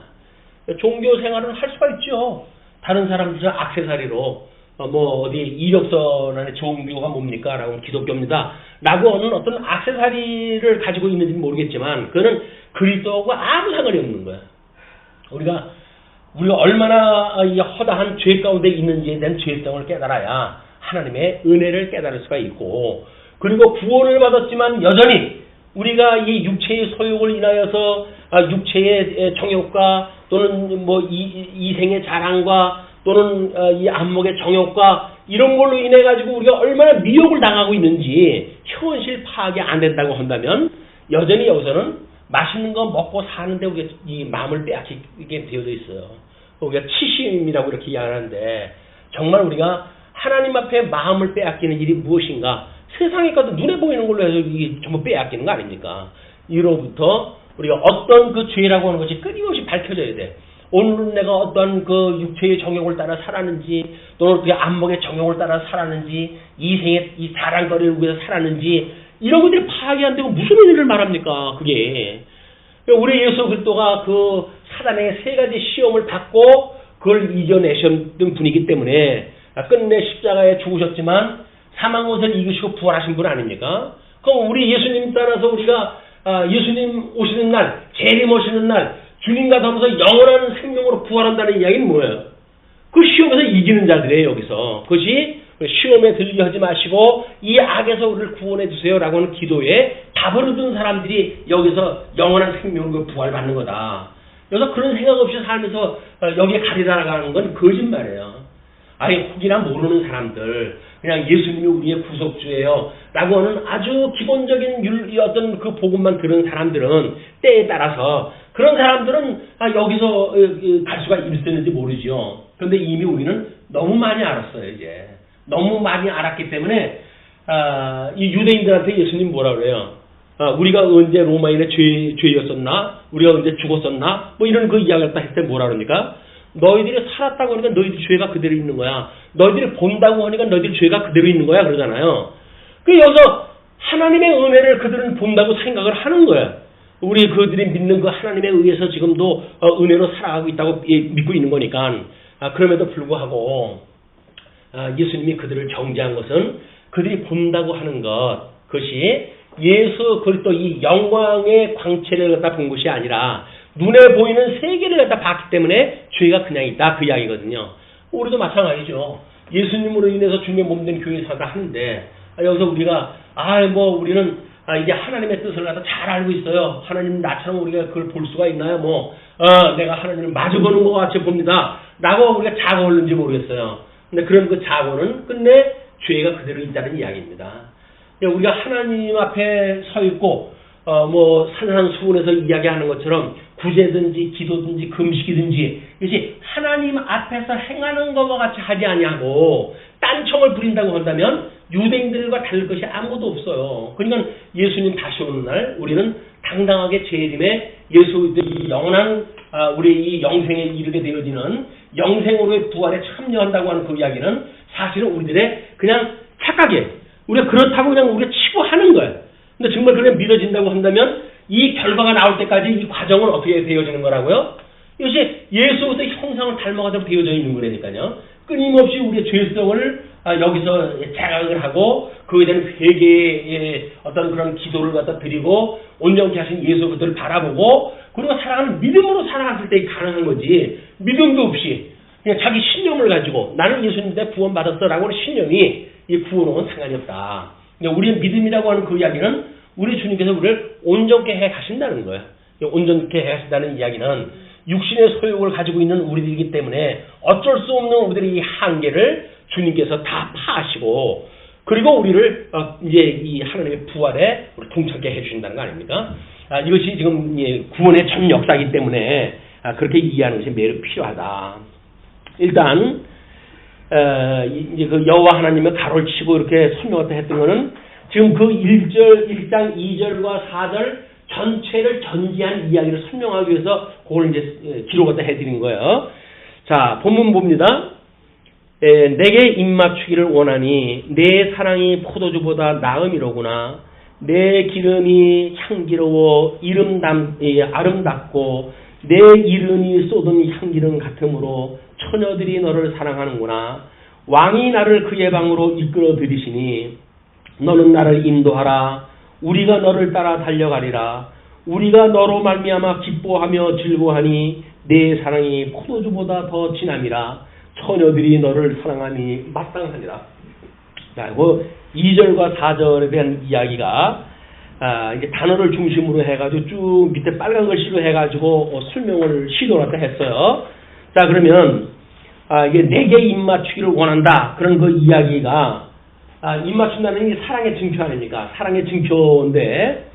종교 생활은 할 수가 있죠. 다른 사람들은 액세서리로 뭐 어디 이력서 안에 종교가 뭡니까? 라고 기독교입니다. 라고 하는 어떤 액세서리를 가지고 있는지는 모르겠지만 그거는 그리스도하고 아무 상관이 없는 거야. 우리가 얼마나 이 허다한 죄 가운데 있는지에 대한 죄성을 깨달아야 하나님의 은혜를 깨달을 수가 있고, 그리고 구원을 받았지만 여전히 우리가 이 육체의 소욕을 인하여서 육체의 정욕과 또는 뭐 이생의 자랑과 또는 이 안목의 정욕과 이런 걸로 인해 가지고 우리가 얼마나 미혹을 당하고 있는지 현실 파악이 안 된다고 한다면 여전히 여기서는 맛있는 거 먹고 사는데 우리가 이 마음을 빼앗기게 되어져 있어요. 우리가 치심이라고 이렇게 이야기하는데, 정말 우리가 하나님 앞에 마음을 빼앗기는 일이 무엇인가? 세상에 가도 눈에 보이는 걸로 해서 이게 전부 빼앗기는 거 아닙니까? 이로부터 우리가 어떤 그 죄라고 하는 것이 끊임없이 밝혀져야 돼. 오늘은 내가 어떤 그 육체의 정욕을 따라 살았는지, 또는 그 안목의 정욕을 따라 살았는지, 이생의 이 자랑거리를 위해서 살았는지, 이런 것들이 파악이 안 되고 무슨 의미를 말합니까? 그게. 우리 예수 그리스도가 그 사단의 세 가지 시험을 받고 그걸 이겨내셨던 분이기 때문에 끝내 십자가에 죽으셨지만 사망 것을 이기시고 부활하신 분 아닙니까? 그럼 우리 예수님 따라서 우리가 예수님 오시는 날, 재림 오시는 날, 주님과 더불어서 영원한 생명으로 부활한다는 이야기는 뭐예요? 그 시험에서 이기는 자들이에요, 여기서. 그것이 시험에 들리게 하지 마시고 이 악에서 우리를 구원해 주세요라고 하는 기도에 답을 얻은 사람들이 여기서 영원한 생명으로 부활받는 거다. 여기서 그런 생각 없이 살면서 여기에 가리다 나가는 건 거짓말이에요. 아니 혹이나 모르는 사람들, 그냥 예수님이 우리의 구속주예요 라고 하는 아주 기본적인 어떤 그 복음만 들은 사람들은 때에 따라서 그런 사람들은 여기서 갈 수가 있었는지 모르죠. 그런데 이미 우리는 너무 많이 알았어요. 이제 너무 많이 알았기 때문에 이 유대인들한테 예수님 뭐라 그래요? 우리가 언제 로마인의 죄였었나? 우리가 언제 죽었었나? 뭐 이런 그 이야기를 할 때 뭐라 그러니까? 너희들이 살았다고 하니까 너희들 죄가 그대로 있는 거야. 너희들이 본다고 하니까 너희들 죄가 그대로 있는 거야. 그러잖아요. 그 여기서 하나님의 은혜를 그들은 본다고 생각을 하는 거야. 우리 그들이 믿는 그 하나님에 의해서 지금도 은혜로 살아가고 있다고 믿고 있는 거니까. 그럼에도 불구하고 예수님이 그들을 정죄한 것은 그들이 본다고 하는 그것이 예수 그리스도 이 영광의 광채를 갖다 본 것이 아니라 눈에 보이는 세계를 갖다 봤기 때문에 죄가 그냥 있다, 그 이야기거든요. 우리도 마찬가지죠. 예수님으로 인해서 주님의 몸된 교회 사다 하는데 여기서 우리가 우리는 이제 하나님의 뜻을 갖다 잘 알고 있어요. 하나님 나처럼 우리가 그걸 볼 수가 있나요? 내가 하나님을 마주 보는 것 같이 봅니다 라고 우리가 자고 올는지 모르겠어요. 근데 그런 그 자고는 끝내 죄가 그대로 있다는 이야기입니다. 우리가 하나님 앞에 서 있고 산산수훈에서 이야기하는 것처럼 구제든지 기도든지 금식이든지 이것이 하나님 앞에서 행하는 것과 같이 하지 아니하고 딴청을 부린다고 한다면 유대인들과 다를 것이 아무것도 없어요. 그러니까 예수님 다시 오는 날 우리는 당당하게 재림에 예수 영원한 우리 이 영생에 이르게 되어지는 영생으로의 부활에 참여한다고 하는 그 이야기는 사실은 우리들의 그냥 착각이에요. 우리가 그렇다고 그냥 우리가 치고 하는 거예요. 근데 정말 그게 믿어진다고 한다면 이 결과가 나올 때까지 이 과정은 어떻게 되어지는 거라고요? 이것이 예수의 형상을 닮아가도록 되어져 있는 거라니까요. 끊임없이 우리의 죄성을 여기서 자각을 하고 그에 대한 회개의 어떤 그런 기도를 갖다 드리고 온전케 하신 예수 그들을 바라보고 그리고 살아가는 믿음으로 살아갔을 때 가능한 거지, 믿음도 없이 그냥 자기 신념을 가지고 나는 예수님 때 구원받았어라고 하는 신념이 이 구원은 상관이 없다. 우리의 믿음이라고 하는 그 이야기는 우리 주님께서 우리를 온전케 해 가신다는 거예요. 온전케 해 가신다는 이야기는 육신의 소욕을 가지고 있는 우리들이기 때문에 어쩔 수 없는 우리들의 이 한계를 주님께서 다 파하시고 그리고 우리를 이제 이 하나님의 부활에 우리 동참케 해주신다는 거 아닙니까? 이것이 지금 구원의 전 역사이기 때문에 그렇게 이해하는 것이 매우 필요하다. 일단 이제 그 여호와 하나님의 가로를 치고 이렇게 설명을 했던 거는 지금 그 1장 2절과 4절 전체를 전지한 이야기를 설명하기 위해서 그걸 이제 기록을 해드린 거예요. 자, 본문 봅니다. 내게 입맞추기를 원하니 내 사랑이 포도주보다 나음이로구나. 내 기름이 향기로워 아름답고 내 이름이 쏟은 향기름 같으므로 처녀들이 너를 사랑하는구나. 왕이 나를 그의 방으로 이끌어 들이시니 너는 나를 인도하라. 우리가 너를 따라 달려가리라. 우리가 너로 말미암아 기뻐하며 즐거워하니 내 사랑이 포도주보다 더 진함이라. 처녀들이 너를 사랑하니 마땅하니라. 자, 그 2절과 4절에 대한 이야기가 이제 단어를 중심으로 해가지고 쭉 밑에 빨간 글씨로 해가지고 설명을 시도를 했어요. 자, 그러면 이게 내게 입맞추기를 원한다. 그런 그 이야기가 입맞춘다는 게 사랑의 증표 아닙니까? 사랑의 증표인데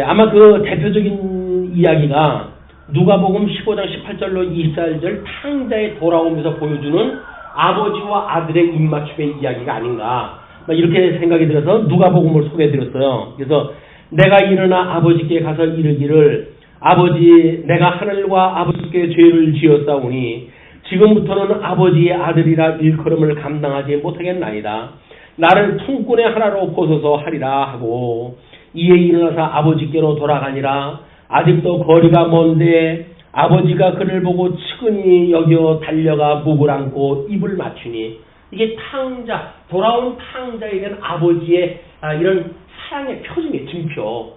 아마 그 대표적인 이야기가 누가복음 15장 18절로 24절 탕자의 돌아오면서 보여주는 아버지와 아들의 입맞춤의 이야기가 아닌가 이렇게 생각이 들어서 누가복음을 소개해드렸어요. 그래서 내가 일어나 아버지께 가서 이르기를 아버지 내가 하늘과 아버지께 죄를 지었사오니 지금부터는 아버지의 아들이라 일컬음을 감당하지 못하겠나이다. 나를 통꾼의 하나로 보소서 하리라 하고 이에 일어나서 아버지께로 돌아가니라. 아직도 거리가 먼데 아버지가 그를 보고 측은히 여겨 달려가 목을 안고 입을 맞추니 이게 탕자, 돌아온 탕자에 대한 아버지의 이런 사랑의 표징의 증표.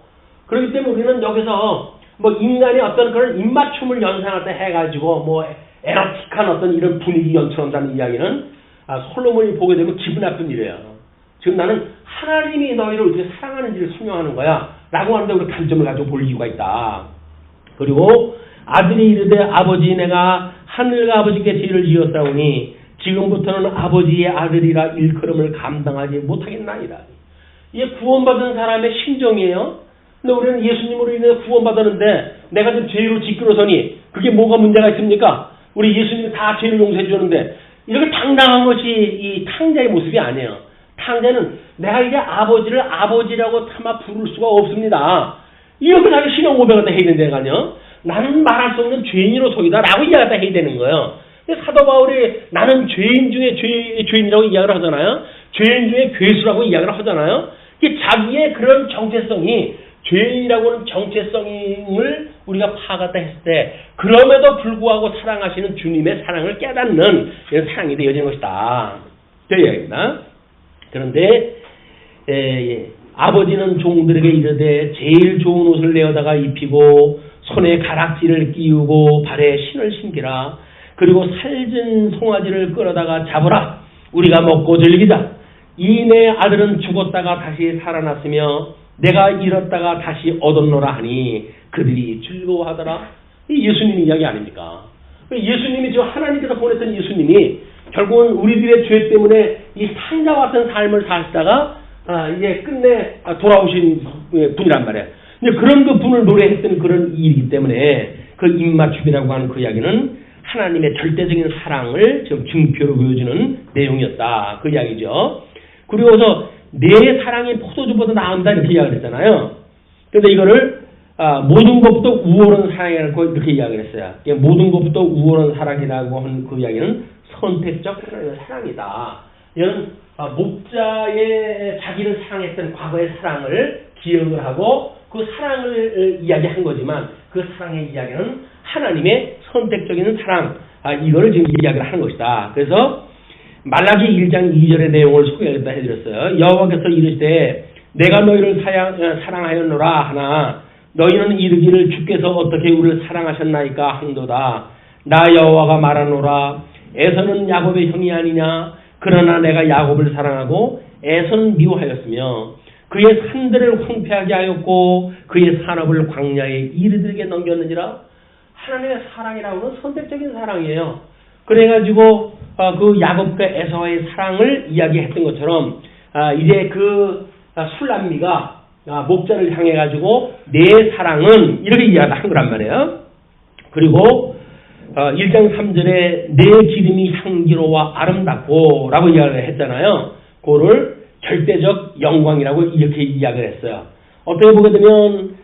그렇기 때문에 우리는 여기서 뭐 인간이 어떤 그런 입맞춤을 연상할 때 해가지고 뭐 에로틱한 어떤 이런 분위기 연출한다는 이야기는 솔로몬이 보게 되면 기분 나쁜 일이에요. 지금 나는 하나님이 너희를 어떻게 사랑하는지를 설명하는 거야 라고 하는데 우리 관점을 가지고 볼 이유가 있다. 그리고 아들이 이르되 아버지 내가 하늘과 아버지께 죄를 지었사오니 지금부터는 아버지의 아들이라 일컬음을 감당하지 못하겠나이다. 이게 구원받은 사람의 심정이에요. 근데 우리는 예수님으로 인해 구원받았는데 내가 좀 죄로 지끌어서니 그게 뭐가 문제가 있습니까? 우리 예수님이 다 죄를 용서해 주는데 이렇게 당당한 것이 이 탕자의 모습이 아니에요. 탕자는 내가 이제 아버지를 아버지라고 차마 부를 수가 없습니다. 이렇게 자기 신앙 고백을 해야 된다니까요. 나는 말할 수 없는 죄인으로서이다 라고 이야기를 해야 되는 거예요. 사도 바울이 나는 죄인 중에 죄인이라고 이야기를 하잖아요. 죄인 중에 괴수라고 이야기를 하잖아요. 자기의 그런 정체성이 죄인이라고 하는 정체성을 우리가 파악하다 했을 때 그럼에도 불구하고 사랑하시는 주님의 사랑을 깨닫는 이런 사랑이 되어지는 것이다. 그 이야기입니다. 그런데 아버지는 종들에게 이르되 제일 좋은 옷을 내어다가 입히고 손에 가락지를 끼우고 발에 신을 신기라. 그리고 살진 송아지를 끌어다가 잡으라. 우리가 먹고 즐기자. 이 내 아들은 죽었다가 다시 살아났으며 내가 잃었다가 다시 얻었노라 하니 그들이 즐거워하더라. 이 예수님 이야기 아닙니까? 예수님이 저 하나님께서 보냈던 예수님이 결국은 우리들의 죄 때문에 이 탕자와 같은 삶을 사시다가 이제 끝내 돌아오신 분이란 말이에요. 그런 그 분을 노래했던 그런 일이기 때문에 그 입맞춤이라고 하는 그 이야기는 하나님의 절대적인 사랑을 지금 증표로 보여주는 내용이었다. 그 이야기죠. 그리고서 내 사랑이 포도주보다 나은다 이렇게 이야기를 했잖아요. 그런데 이거를 모든 것부터 우월한 사랑이라고 이렇게 이야기를 했어요. 모든 것부터 우월한 사랑이라고 한 그 이야기는 선택적 사랑이다. 이런 목자의 자기를 사랑했던 과거의 사랑을 기억을 하고 그 사랑을 이야기한 거지만 그 사랑의 이야기는 하나님의 선택적인 사랑, 이거를 지금 이야기를 하는 것이다. 그래서 말라기 1장 2절의 내용을 소개하겠다 해드렸어요. 여호와께서 이르시되 내가 너희를 사랑하였노라 하나 너희는 이르기를 주께서 어떻게 우리를 사랑하셨나이까 한도다. 나 여호와가 말하노라 에서는 야곱의 형이 아니냐. 그러나 내가 야곱을 사랑하고 에서는 미워하였으며 그의 산들을 황폐하게 하였고 그의 산업을 광야에 이르들에게 넘겼느니라. 하나님의 사랑이라고는 선택적인 사랑이에요. 그래가지고 그 야곱과 에서의 사랑을 이야기했던 것처럼 이제 그 술람미가 목자를 향해가지고 내 사랑은 이렇게 이야기한 거란 말이에요. 그리고 1장 3절에 내 기름이 향기로워 아름답고 라고 이야기를 했잖아요. 그거를 절대적 영광이라고 이렇게 이야기를 했어요. 어떻게 보게 되면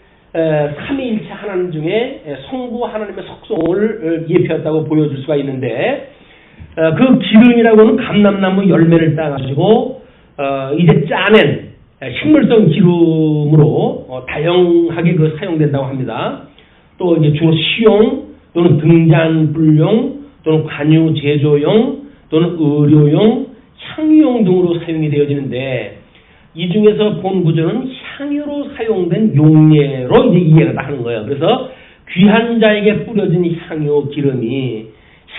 삼위일체 하나님 중에 성부 하나님의 속성을 예표했다고 보여줄 수가 있는데 그 기름이라고는 감람나무 열매를 따가지고 이제 짜낸 식물성 기름으로 다양하게 그 사용된다고 합니다. 또 이제 주로 식용 또는 등잔불용 또는 관유 제조용 또는 의료용 성용 등으로 사용이 되어지는데 이 중에서 본 구절은 향유로 사용된 용례로 이제 이해가 하는 거예요. 그래서 귀한 자에게 뿌려진 향유 기름이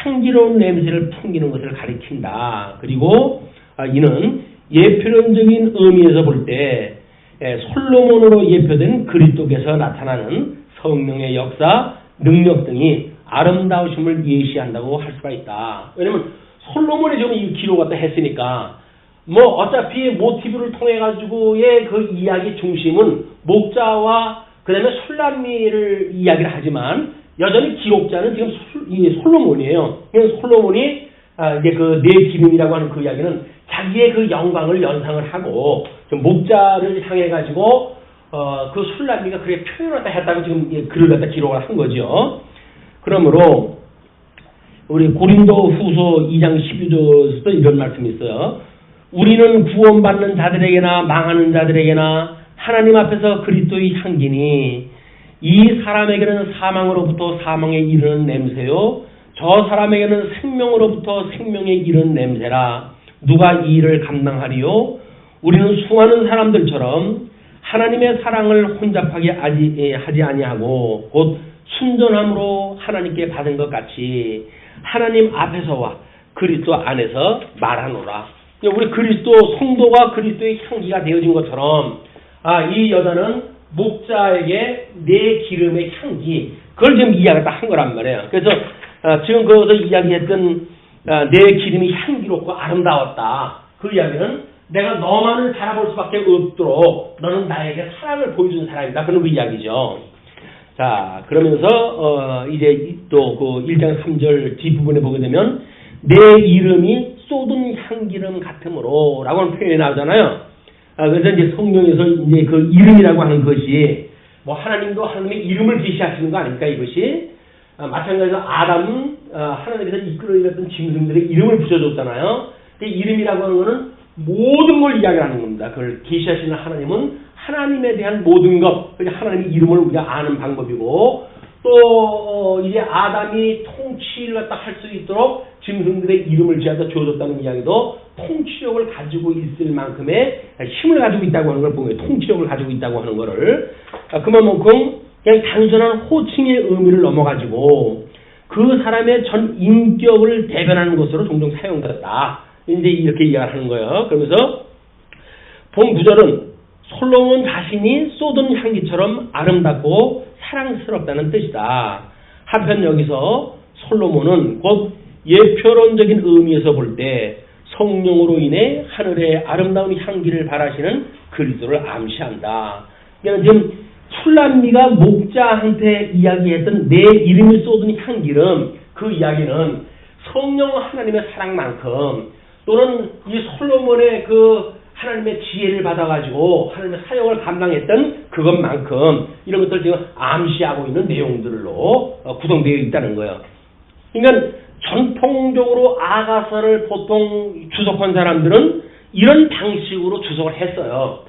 향기로운 냄새를 풍기는 것을 가리킨다. 그리고 이는 예표론적인 의미에서 볼 때 솔로몬으로 예표된 그리스도께서 나타나는 성령의 역사, 능력 등이 아름다우심을 예시한다고 할 수가 있다. 왜냐면 솔로몬이 지금 이 기록 갖다 했으니까 뭐 어차피 모티브를 통해 가지고의 그 이야기 중심은 목자와 그다음에 술람미를 이야기를 하지만 여전히 기록자는 지금 솔로몬이에요. 솔로몬이 이제 그 내 기름이라고 하는 그 이야기는 자기의 그 영광을 연상을 하고 좀 목자를 향해 가지고 그 술람미가 그렇게 표현을 했다고 지금 글을 갖다 기록을 한 거죠. 그러므로 우리 고린도 후서 2장 12절에서도 이런 말씀이 있어요. 우리는 구원받는 자들에게나 망하는 자들에게나 하나님 앞에서 그리스도의 향기니 이 사람에게는 사망으로부터 사망에 이르는 냄새요 저 사람에게는 생명으로부터 생명에 이르는 냄새라. 누가 이 일을 감당하리요? 우리는 수많은 사람들처럼 하나님의 사랑을 혼잡하게 하지 아니하고 곧 순전함으로 하나님께 받은 것 같이 하나님 앞에서와 그리스도 안에서 말하노라. 우리 그리스도 성도가 그리스도의 향기가 되어진 것처럼 이 여자는 목자에게 내 기름의 향기 그걸 지금 이야기를 한 거란 말이에요. 그래서 지금 거기서 이야기했던 내 기름이 향기롭고 아름다웠다. 그 이야기는 내가 너만을 바라볼 수밖에 없도록 너는 나에게 사랑을 보여준 사람이다. 그런 그 이야기죠. 자, 그러면서 이제 또 그 1장 3절 뒷부분에 보게 되면 내 이름이 쏟은 향기름 같으므로 라고 하는 표현이 나오잖아요. 그래서 이제 성경에서 이제 그 이름이라고 하는 것이 뭐 하나님도 하나님의 이름을 계시하시는 거 아닙니까 이것이? 마찬가지로 아담은 하나님께서 이끌어내렸던 짐승들의 이름을 붙여줬잖아요. 그 이름이라고 하는 것은 모든 걸 이야기하는 겁니다. 그걸 계시하시는 하나님은 하나님에 대한 모든 것, 하나님의 이름을 우리가 아는 방법이고 또 이제 아담이 통치를 갖다 할 수 있도록 짐승들의 이름을 지어서 주어졌다는 이야기도 통치력을 가지고 있을 만큼의 힘을 가지고 있다고 하는 걸 보면 통치력을 가지고 있다고 하는 거를 그만큼 그냥 단순한 호칭의 의미를 넘어가지고 그 사람의 전 인격을 대변하는 것으로 종종 사용됐다. 이제 이렇게 이야기하는 거예요. 그러면서 본 구절은 솔로몬 자신이 쏟은 향기처럼 아름답고 사랑스럽다는 뜻이다. 한편 여기서 솔로몬은 곧 예표론적인 의미에서 볼 때 성령으로 인해 하늘의 아름다운 향기를 발하시는 그리스도를 암시한다. 그러니까 지금 술람미가 목자한테 이야기했던 내 이름이 쏟은 향기름 그 이야기는 성령 하나님의 사랑만큼 또는 이 솔로몬의 그 하나님의 지혜를 받아가지고 하나님의 사역을 감당했던 그것만큼 이런 것들 지금 암시하고 있는 내용들로 구성되어 있다는 거예요. 그러니까 전통적으로 아가서를 보통 주석한 사람들은 이런 방식으로 주석을 했어요.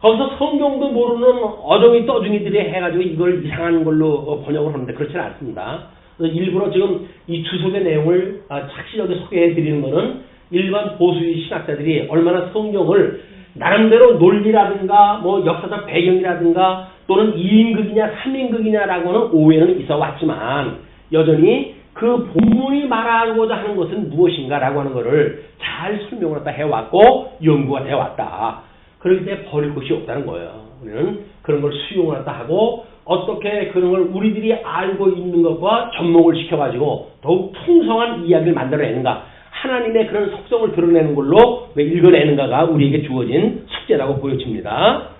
거기서 성경도 모르는 어종이 떠중이들이 해가지고 이걸 이상한 걸로 번역을 하는데 그렇지는 않습니다. 일부러 지금 이 주석의 내용을 착실하게 소개해드리는 것은 일반 보수의 신학자들이 얼마나 성경을 나름대로 논리라든가 뭐 역사적 배경이라든가 또는 2인극이냐 3인극이냐라고는 오해는 있어 왔지만 여전히 그 본문이 말하고자 하는 것은 무엇인가라고 하는 것을 잘 설명을 해왔고 연구가 되어왔다. 그렇기 때문에 버릴 것이 없다는 거예요. 우리는 그런 걸 수용을 하고 어떻게 그런 걸 우리들이 알고 있는 것과 접목을 시켜가지고 더욱 풍성한 이야기를 만들어내는가. 하나님의 그런 속성을 드러내는 걸로 읽어내는가가 우리에게 주어진 숙제라고 보여집니다.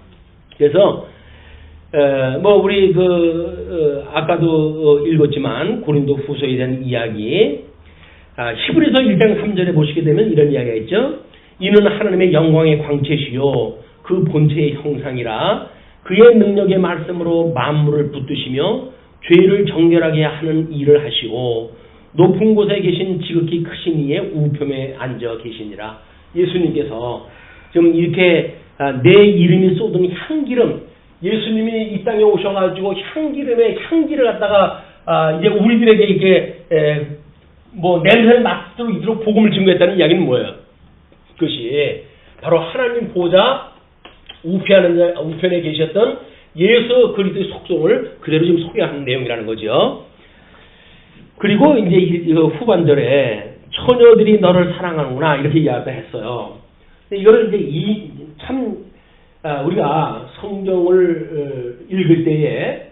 그래서 뭐 우리 아까도 읽었지만 고린도 후서에 대한 이야기 히브리서 1장 3절에 보시게 되면 이런 이야기가 있죠. 이는 하나님의 영광의 광채시요 그 본체의 형상이라 그의 능력의 말씀으로 만물을 붙드시며 죄를 정결하게 하는 일을 하시고 높은 곳에 계신 지극히 크신 이의 우편에 앉아 계시니라. 예수님께서 지금 이렇게 내 이름이 쏟은 향기름 예수님이 이 땅에 오셔가지고 향기름의 향기를 갖다가 이제 우리들에게 이렇게 뭐 냄새를 맡을 수 있도록 복음을 증거했다는 이야기는 뭐예요? 것이 바로 하나님 보좌 우편에 계셨던 예수 그리스도의 속성을 그대로 지금 소개하는 내용이라는 거죠. 그리고 이제 후반절에 처녀들이 너를 사랑하는구나 이렇게 이야기했어요. 이거를 이제 우리가 성경을 읽을 때에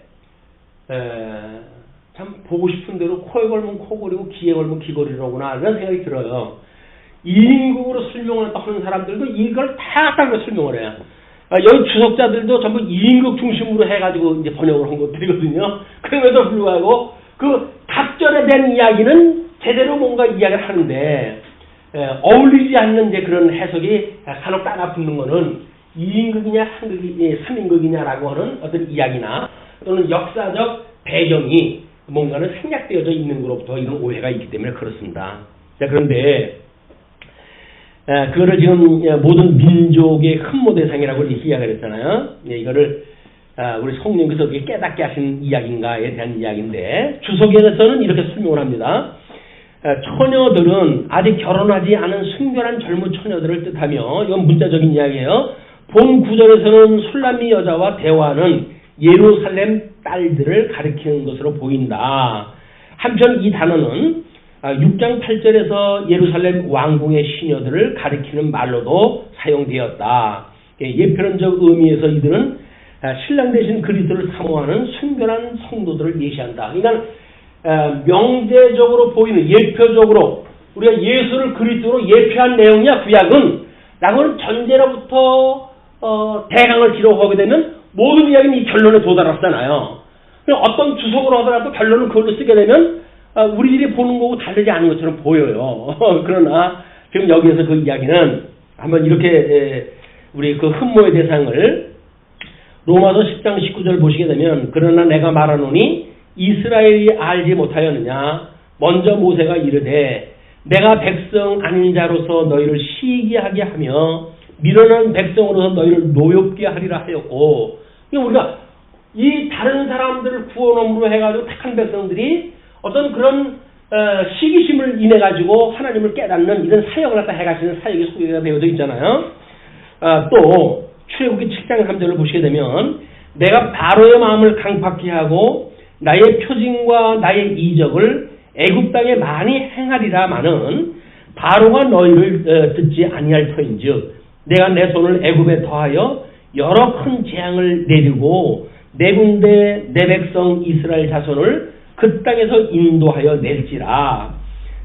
참 보고 싶은 대로 코에 걸면 코걸이고 귀에 걸면 귀걸이로구나 이런 생각이 들어요. 이인국으로 설명을 하는 사람들도 이걸 다 설명을 해요. 여기 주석자들도 전부 이인국 중심으로 해가지고 이제 번역을 한 것들이거든요. 그럼에도 불구하고 그 갑절에 대한 이야기는 제대로 뭔가 이야기를 하는데 어울리지 않는 이제 그런 해석이 간혹 따라붙는 거는 이인극이냐 삼인극이냐라고 하는 어떤 이야기나 또는 역사적 배경이 뭔가는 생략되어져 있는 것으로부터 이런 오해가 있기 때문에 그렇습니다. 자, 그런데 그거를 지금 모든 민족의 흠모 대상이라고 이렇게 이야기를 했잖아요. 이거를 우리 성령께서 어떻게 깨닫게 하신 이야기인가에 대한 이야기인데 주석에서는 이렇게 설명을 합니다. 처녀들은 아직 결혼하지 않은 순결한 젊은 처녀들을 뜻하며 이건 문자적인 이야기예요. 본 구절에서는 술람미 여자와 대화하는 예루살렘 딸들을 가리키는 것으로 보인다. 한편 이 단어는 6장 8절에서 예루살렘 왕궁의 시녀들을 가리키는 말로도 사용되었다. 예표론적 의미에서 이들은 신랑 대신 그리스도를 사모하는 순결한 성도들을 예시한다. 그러니까 명제적으로 보이는 예표적으로 우리가 예수를 그리스도로 예표한 내용이야 구약은 라고는 전제로부터 대강을 기록하게 되면 모든 이야기는 이 결론에 도달하잖아요. 어떤 주석으로 하더라도 결론을 그걸로 쓰게 되면 우리들이 보는 거고 다르지 않은 것처럼 보여요. 그러나 지금 여기에서 그 이야기는 한번 이렇게 우리 그 흠모의 대상을 로마서 10장 19절 보시게 되면 그러나 내가 말하노니 이스라엘이 알지 못하였느냐 먼저 모세가 이르되 내가 백성 아닌 자로서 너희를 시기하게 하며 미련한 백성으로서 너희를 노엽게 하리라 하였고 우리가 이 다른 사람들을 구원함으로 해가지고 택한 백성들이 어떤 그런 시기심을 인해 가지고 하나님을 깨닫는 이런 사역을 갖다 해가시는 사역이 소개가 되어져 있잖아요. 또 출애굽기 7장 3절을 보시게 되면 내가 바로의 마음을 강팍히 하고 나의 표징과 나의 이적을 애굽 땅에 많이 행하리라마는 바로가 너희를 듣지 아니할 터인즉 내가 내 손을 애굽에 더하여 여러 큰 재앙을 내리고 네 군데 내 백성 이스라엘 자손을 그 땅에서 인도하여 낼지라.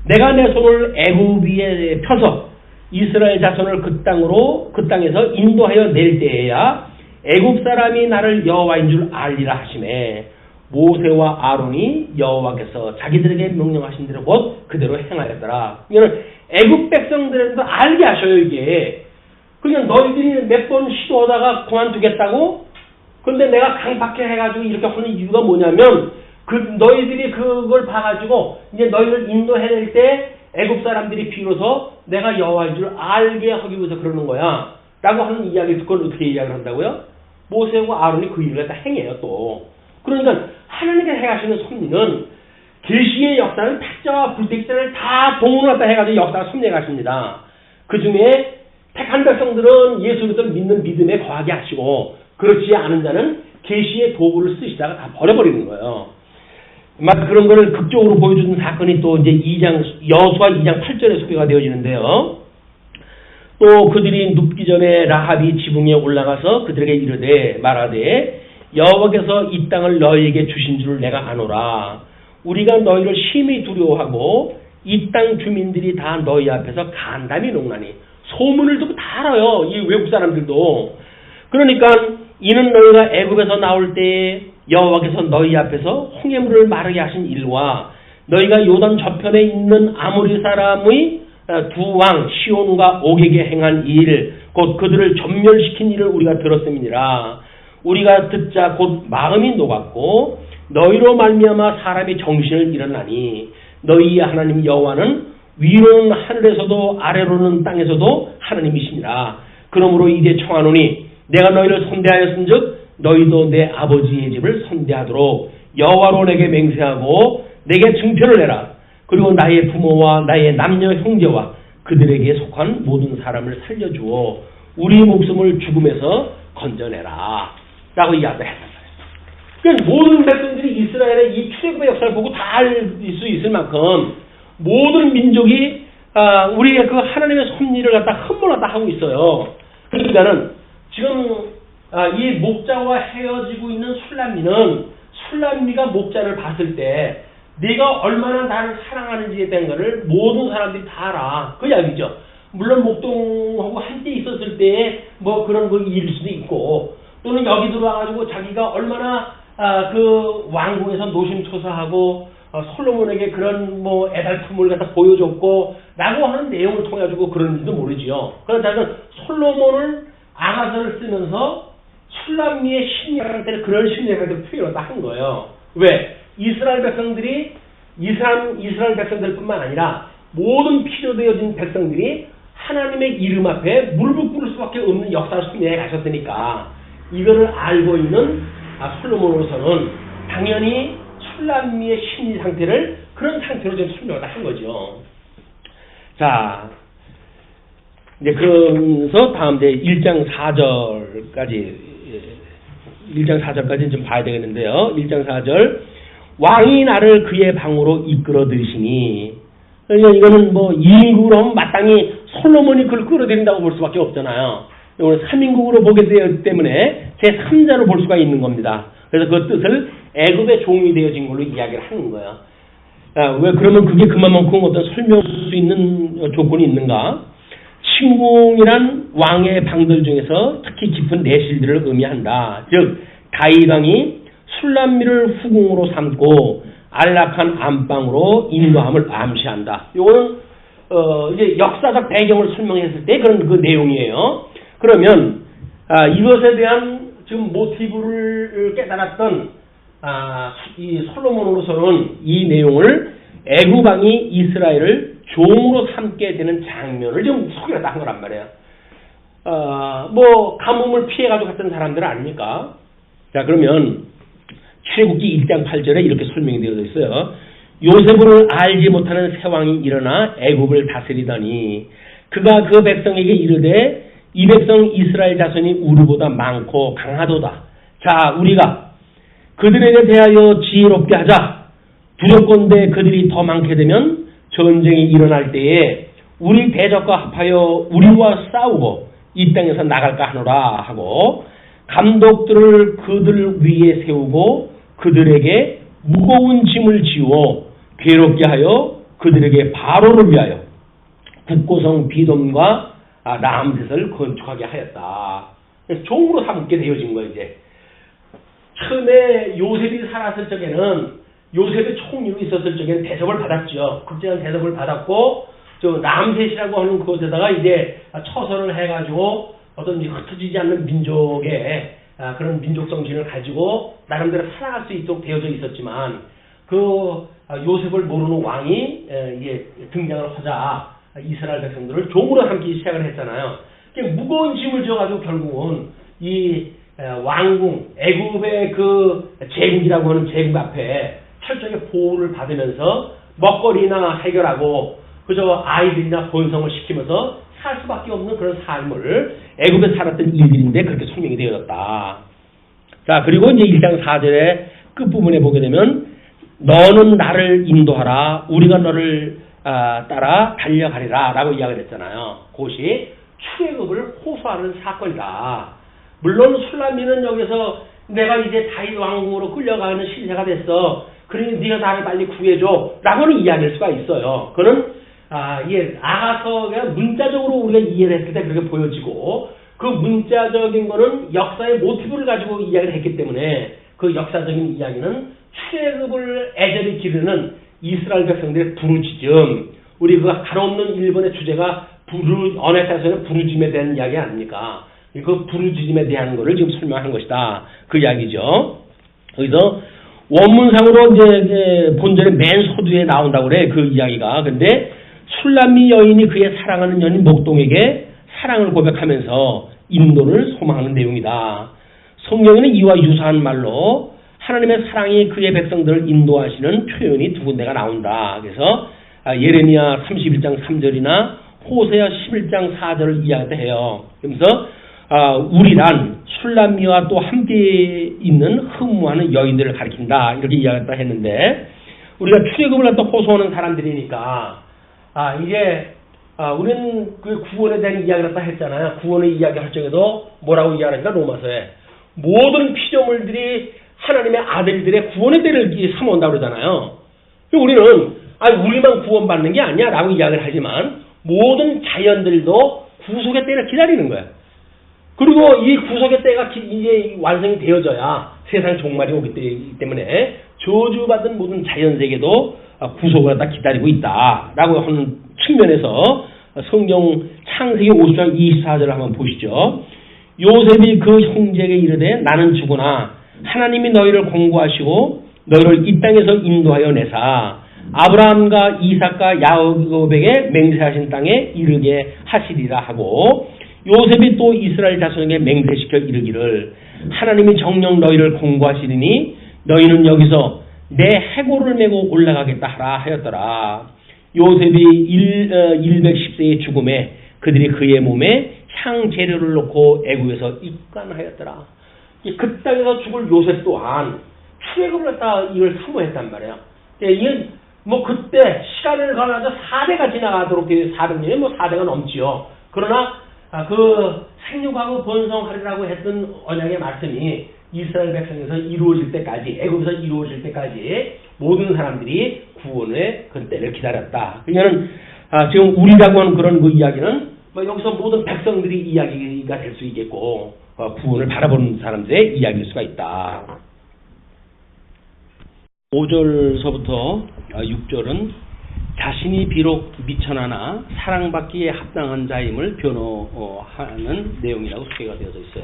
내가 내 손을 애굽 위에 펴서 이스라엘 자손을 그 땅에서 인도하여 낼 때에야 애굽 사람이 나를 여호와인 줄 알리라 하시매 모세와 아론이 여호와께서 자기들에게 명령하신 대로 곧 그대로 행하였더라. 이거는 애굽 백성들도 알게 하셔요. 이게 그냥 너희들이 몇 번 시도하다가 그만두겠다고. 그런데 내가 강박해 해가지고 이렇게 하는 이유가 뭐냐면 너희들이 그걸 봐가지고 이제 너희를 인도해낼 때 애굽 사람들이 비로소 내가 여호와인 줄 알게 하기 위해서 그러는 거야 라고 하는 이야기를 그걸 어떻게 이야기를 한다고요? 모세와 아론이 그 일을 다 행해요. 또 그러니까 하나님께서 행하시는 섭리는 계시의 역사는 타짜와 불택자를 다 동원하다 해가지고 역사가 섭리해 가십니다. 그 중에 택한 백성들은 예수 그리스도를 믿는 믿음에 거하게 하시고 그렇지 않은 자는 계시의 도구를 쓰시다가 다 버려버리는 거예요. 막 그런 거를 극적으로 보여주는 사건이 또 이제 여호수아 2장 8절에 소개가 되어지는데요. 또 그들이 눕기 전에 라합이 지붕에 올라가서 그들에게 이르되 말하되 여호와께서 이 땅을 너희에게 주신 줄 내가 아노라. 우리가 너희를 심히 두려워하고 이 땅 주민들이 다 너희 앞에서 간담이 녹나니. 소문을 듣고 다 알아요. 이 외국 사람들도. 그러니까 이는 너희가 애굽에서 나올 때에 여호와께서 너희 앞에서 홍해물을 마르게 하신 일과 너희가 요단 저편에 있는 아모리 사람의 두 왕 시온과 옥에게 행한 일 곧 그들을 전멸시킨 일을 우리가 들었음이니라. 우리가 듣자 곧 마음이 녹았고 너희로 말미암아 사람이 정신을 잃었나니 너희의 하나님 여호와는 위로는 하늘에서도 아래로는 땅에서도 하나님이시니라. 그러므로 이제 청하노니 내가 너희를 선대하였은즉 너희도 내 아버지의 집을 선대하도록 여호와로 내게 맹세하고 내게 증표를 내라. 그리고 나의 부모와 나의 남녀 형제와 그들에게 속한 모든 사람을 살려주어 우리 목숨을 죽음에서 건져내라 라고 이야기했어요. 그러니까 모든 백성들이 이스라엘의 이 출애굽의 역사를 보고 다 알 수 있을 만큼 모든 민족이 우리의 그 하나님의 섭리를 갖다 흠모하다 하고 있어요. 그러니까는 지금 이 목자와 헤어지고 있는 술람미는 술람미가 목자를 봤을 때 네가 얼마나 나를 사랑하는지에 대한 것을 모든 사람들이 다 알아. 그 이야기죠. 물론 목동하고 함께 있었을 때에 뭐 그런 거 일일 수도 있고 또는 여기 들어와가지고 자기가 얼마나 그 왕궁에서 노심초사하고 솔로몬에게 그런 뭐 애달픔을 갖다 보여줬고 라고 하는 내용을 통해 가지고 그런지도 모르지요. 그렇다면 솔로몬은 아하스를 쓰면서 술람미의 심리학을 그런 심리학을 표현을 한 거예요. 왜? 이스라엘 백성들이 이스라엘 백성들뿐만 아니라 모든 필요되어진 백성들이 하나님의 이름 앞에 무릎을 꿇을 수밖에 없는 역사를 숭배해 가셨으니까 이거를 알고 있는 솔로몬으로서는 당연히 술람미의 심리 상태를 그런 상태로 좀 설명을 한 거죠. 자, 이제 그러면서 다음 이제 1장 4절까지 좀 봐야 되겠는데요. 1장 4절 왕이 나를 그의 방으로 이끌어 들이시니 그러니까 이거는 뭐 2인국으로 하면 마땅히 솔로몬이 그걸 끌어들인다고 볼 수밖에 없잖아요. 이거는 3인국으로 보게 되기 때문에 제3자로 볼 수가 있는 겁니다. 그래서 그 뜻을 애굽의 종이 되어진 걸로 이야기를 하는 거예요. 왜 그러면 그게 그만큼 어떤 설명할 수 있는 조건이 있는가? 침공이란 왕의 방들 중에서 특히 깊은 내실들을 의미한다. 즉 다윗 왕이 술람미를 후궁으로 삼고 안락한 안방으로 인도함을 암시한다. 이거는 이제 역사적 배경을 설명했을 때 그런 그 내용이에요. 그러면 이것에 대한 지금 모티브를 깨달았던 이 솔로몬으로서는 이 내용을 애굽 왕이 이스라엘을 종으로 삼게 되는 장면을 좀 소개를 한 거란 말이에요. 뭐 가뭄을 피해가지고 갔던 사람들 아닙니까? 자, 그러면 출애굽기 1장 8절에 이렇게 설명이 되어 있어요. 요셉을 알지 못하는 새 왕이 일어나 애굽을 다스리더니 그가 그 백성에게 이르되 이 백성 이스라엘 자손이 우리보다 많고 강하도다. 자, 우리가 그들에게 대하여 지혜롭게 하자. 두렵건대 그들이 더 많게 되면 전쟁이 일어날 때에 우리 대적과 합하여 우리와 싸우고 이 땅에서 나갈까 하노라 하고 감독들을 그들 위에 세우고 그들에게 무거운 짐을 지워 괴롭게 하여 그들에게 바로를 위하여 국고성 비돔과 라암셋을 건축하게 하였다. 종으로 삼게 되어진 거예요. 이제 처음에 요셉이 살았을 적에는 요셉의 총리로 있었을 적에는 대접을 받았죠. 극진한 대접을 받았고 저 라암셋이라고 하는 곳에다가 이제 처선을 해가지고 어떤 흩어지지 않는 민족의 그런 민족 정신을 가지고 나름대로 살아갈 수 있도록 되어져 있었지만 그 요셉을 모르는 왕이 등장을 하자 이스라엘 백성들을 종으로 삼기 시작을 했잖아요. 무거운 짐을 져가지고 결국은 이 왕궁 애굽의 그 제국이라고 하는 제국 앞에 철저하게 보호를 받으면서 먹거리나 해결하고 그저 아이들이나 번성을 시키면서 살 수밖에 없는 그런 삶을 애굽에 살았던 일들인데 그렇게 설명이 되어졌다. 자, 그리고 이제 1장 4절의 끝부분에 보게 되면 너는 나를 인도하라 우리가 너를 따라 달려가리라 라고 이야기를 했잖아요. 그것이 출애굽을 호소하는 사건이다. 물론 술람미는 여기서 내가 이제 다윗 왕궁으로 끌려가는 신세가 됐어. 그러니 네가 나를 빨리 구해줘 라고는 이야기할 수가 있어요. 그는 아하서가 문자적으로 우리가 이해를 했을 때 그렇게 보여지고 그 문자적인 거는 역사의 모티브를 가지고 이야기를 했기 때문에 그 역사적인 이야기는 출애굽을 애절히 기르는 이스라엘 백성들의 부르짖음, 우리 그 가로없는 일본의 주제가 언약에서는 부르짖음에 대한 이야기 아닙니까? 그 부르짖음에 대한 거를 지금 설명한 것이다. 그 이야기죠. 거기서 원문상으로 이제 본절의 맨 서두에 나온다고 그래. 그 이야기가. 근데 술람미 여인이 그의 사랑하는 연인 목동에게 사랑을 고백하면서 인도를 소망하는 내용이다. 성경에는 이와 유사한 말로 하나님의 사랑이 그의 백성들을 인도하시는 표현이 두 군데가 나온다. 그래서 예레미야 31장 3절이나 호세아 11장 4절을 이야기했다 해요. 그러면서 우리란 술람미와 또 함께 있는 흠모하는 여인들을 가리킨다 이렇게 이야기했다 했는데 우리가 출애굽을 갖다 호소하는 사람들이니까 이제 우리는 그 구원에 대한 이야기를 갖다 했잖아요. 구원의 이야기 할 적에도 뭐라고 이야기하니까 로마서에 모든 피조물들이 하나님의 아들들의 구원의 때를 삼아온다고 그러잖아요. 우리는 우리만 구원받는 게 아니야 라고 이야기를 하지만 모든 자연들도 구속의 때를 기다리는 거야. 그리고 이 구속의 때가 이제 완성이 되어져야 세상 종말이 오기 때문에 저주받은 모든 자연세계도 구속을 갖다 기다리고 있다라고 하는 측면에서 성경 창세기 50장 24절을 한번 보시죠. 요셉이 그 형제에게 이르되 나는 죽으나 하나님이 너희를 공고하시고 너희를 이 땅에서 인도하여 내사 아브라함과 이삭과 야곱에게 맹세하신 땅에 이르게 하시리라 하고 요셉이 또 이스라엘 자손에게 맹세시켜 이르기를 하나님이 정녕 너희를 공고하시리니 너희는 여기서 내 해골을 메고 올라가겠다 하라 하였더라. 요셉이 110세의 죽음에 그들이 그의 몸에 향 재료를 놓고 애굽에서 입관하였더라. 그 땅에서 죽을 요셉 또한 출애굽을 갖다 이걸 사모했단 말이에요. 이건 뭐 그때 시간을 가면서 4대가 지나가도록 400년이 4대가 넘지요. 그러나 그 생육하고 번성하리라고 했던 언약의 말씀이 이스라엘 백성에서 이루어질 때까지 애굽에서 이루어질 때까지 모든 사람들이 구원의 그 때를 기다렸다. 그러니까는 지금 우리라고 하는 그런 그 이야기는 여기서 모든 백성들이 이야기가 될 수 있겠고 구원을 바라보는 사람들의 이야기일 수가 있다. 5절서부터 6절은 자신이 비록 미천하나 사랑받기에 합당한 자임을 변호하는 내용이라고 소개가 되어져 있어요.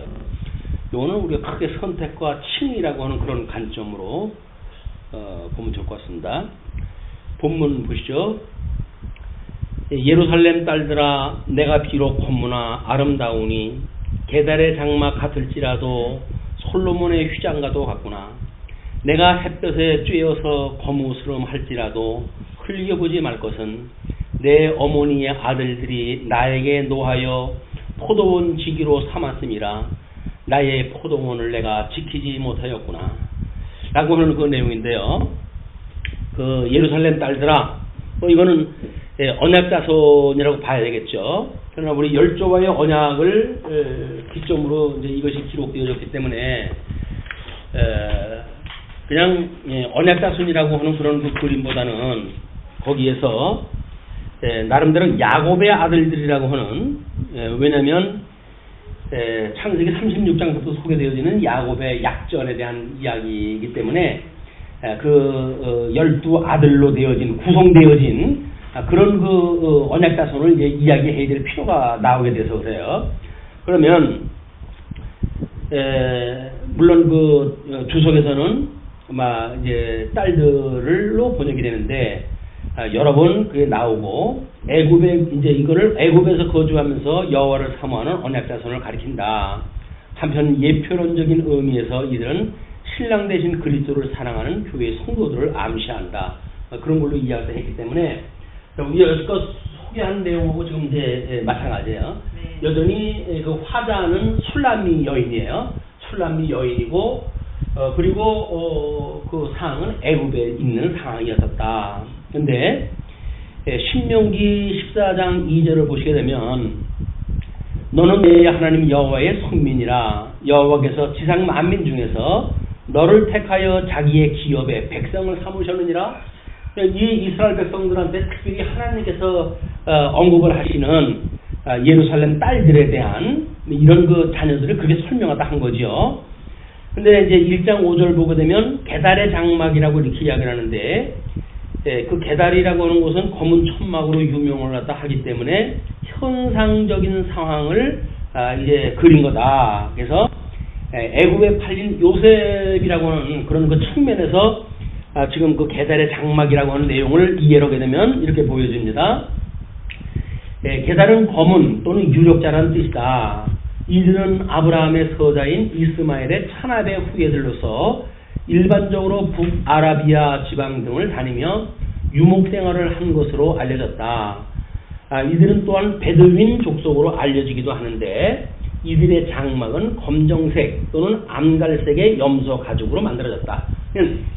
이거는 우리가 크게 선택과 칭이라고 하는 그런 관점으로 보면 좋을 것 같습니다. 본문 보시죠. 예루살렘 딸들아 내가 비록 험무나 아름다우니 게달의 장막 같을지라도 솔로몬의 휘장과도 같구나. 내가 햇볕에 쬐어서 거무스름 할지라도 흘려보지 말 것은 내 어머니의 아들들이 나에게 노하여 포도원 지기로 삼았음이라 나의 포도원을 내가 지키지 못하였구나 라고 하는 그 내용인데요. 그 예루살렘 딸들아 이거는 언약자손이라고 봐야 되겠죠. 그러나 우리 열조와의 언약을 기점으로 이제 이것이 기록되어졌기 때문에 그냥 언약자손이라고 하는 그런 그 그림보다는 거기에서 나름대로 야곱의 아들들이라고 하는 왜냐하면 창세기 36장부터 소개되어지는 야곱의 약전에 대한 이야기이기 때문에 그 12아들로 되어진 구성되어진 그런 그 언약자손을 이제 이야기해야 될 필요가 나오게 돼서 그래요. 그러면 물론 그 주석에서는 아마 이제 딸들로 번역이 되는데 여러 번 그게 나오고 애굽에 이제 이거를 애굽에서 거주하면서 여호와를 사모하는 언약자손을 가리킨다. 한편 예표론적인 의미에서 이들은 신랑 대신 그리스도를 사랑하는 교회의 성도들을 암시한다. 그런 걸로 이야기를 했기 때문에 여기서 소개한 내용하고 지금 이제 마찬가지예요. 네. 여전히 그 화자는 술람미 여인이에요. 술람미 여인이고 그리고 그 상황은 애굽에 있는 상황이었었다. 근데 신명기 14장 2절을 보시게 되면 너는 내 하나님 여호와의 성민이라 여호와께서 지상 만민 중에서 너를 택하여 자기의 기업에 백성을 삼으셨느니라. 이 이스라엘 백성들한테 특별히 하나님께서 언급을 하시는 예루살렘 딸들에 대한 이런 그 자녀들을 그렇게 설명하다 한 거죠. 근데 이제 1장 5절 보게 되면 게달의 장막이라고 이렇게 이야기를 하는데 그 게달이라고 하는 곳은 검은 천막으로 유명을 하다 하기 때문에 현상적인 상황을 이제 그린 거다. 그래서 애굽에 팔린 요셉이라고 하는 그런 그 측면에서 지금 그 게달의 장막이라고 하는 내용을 이해를 하게 되면 이렇게 보여줍니다. 게달은 검은 또는 유력자라는 뜻이다. 이들은 아브라함의 서자인 이스마엘의 차납의 후예들로서 일반적으로 북아라비아 지방 등을 다니며 유목 생활을 한 것으로 알려졌다. 이들은 또한 베드윈 족속으로 알려지기도 하는데 이들의 장막은 검정색 또는 암갈색의 염소 가죽으로 만들어졌다.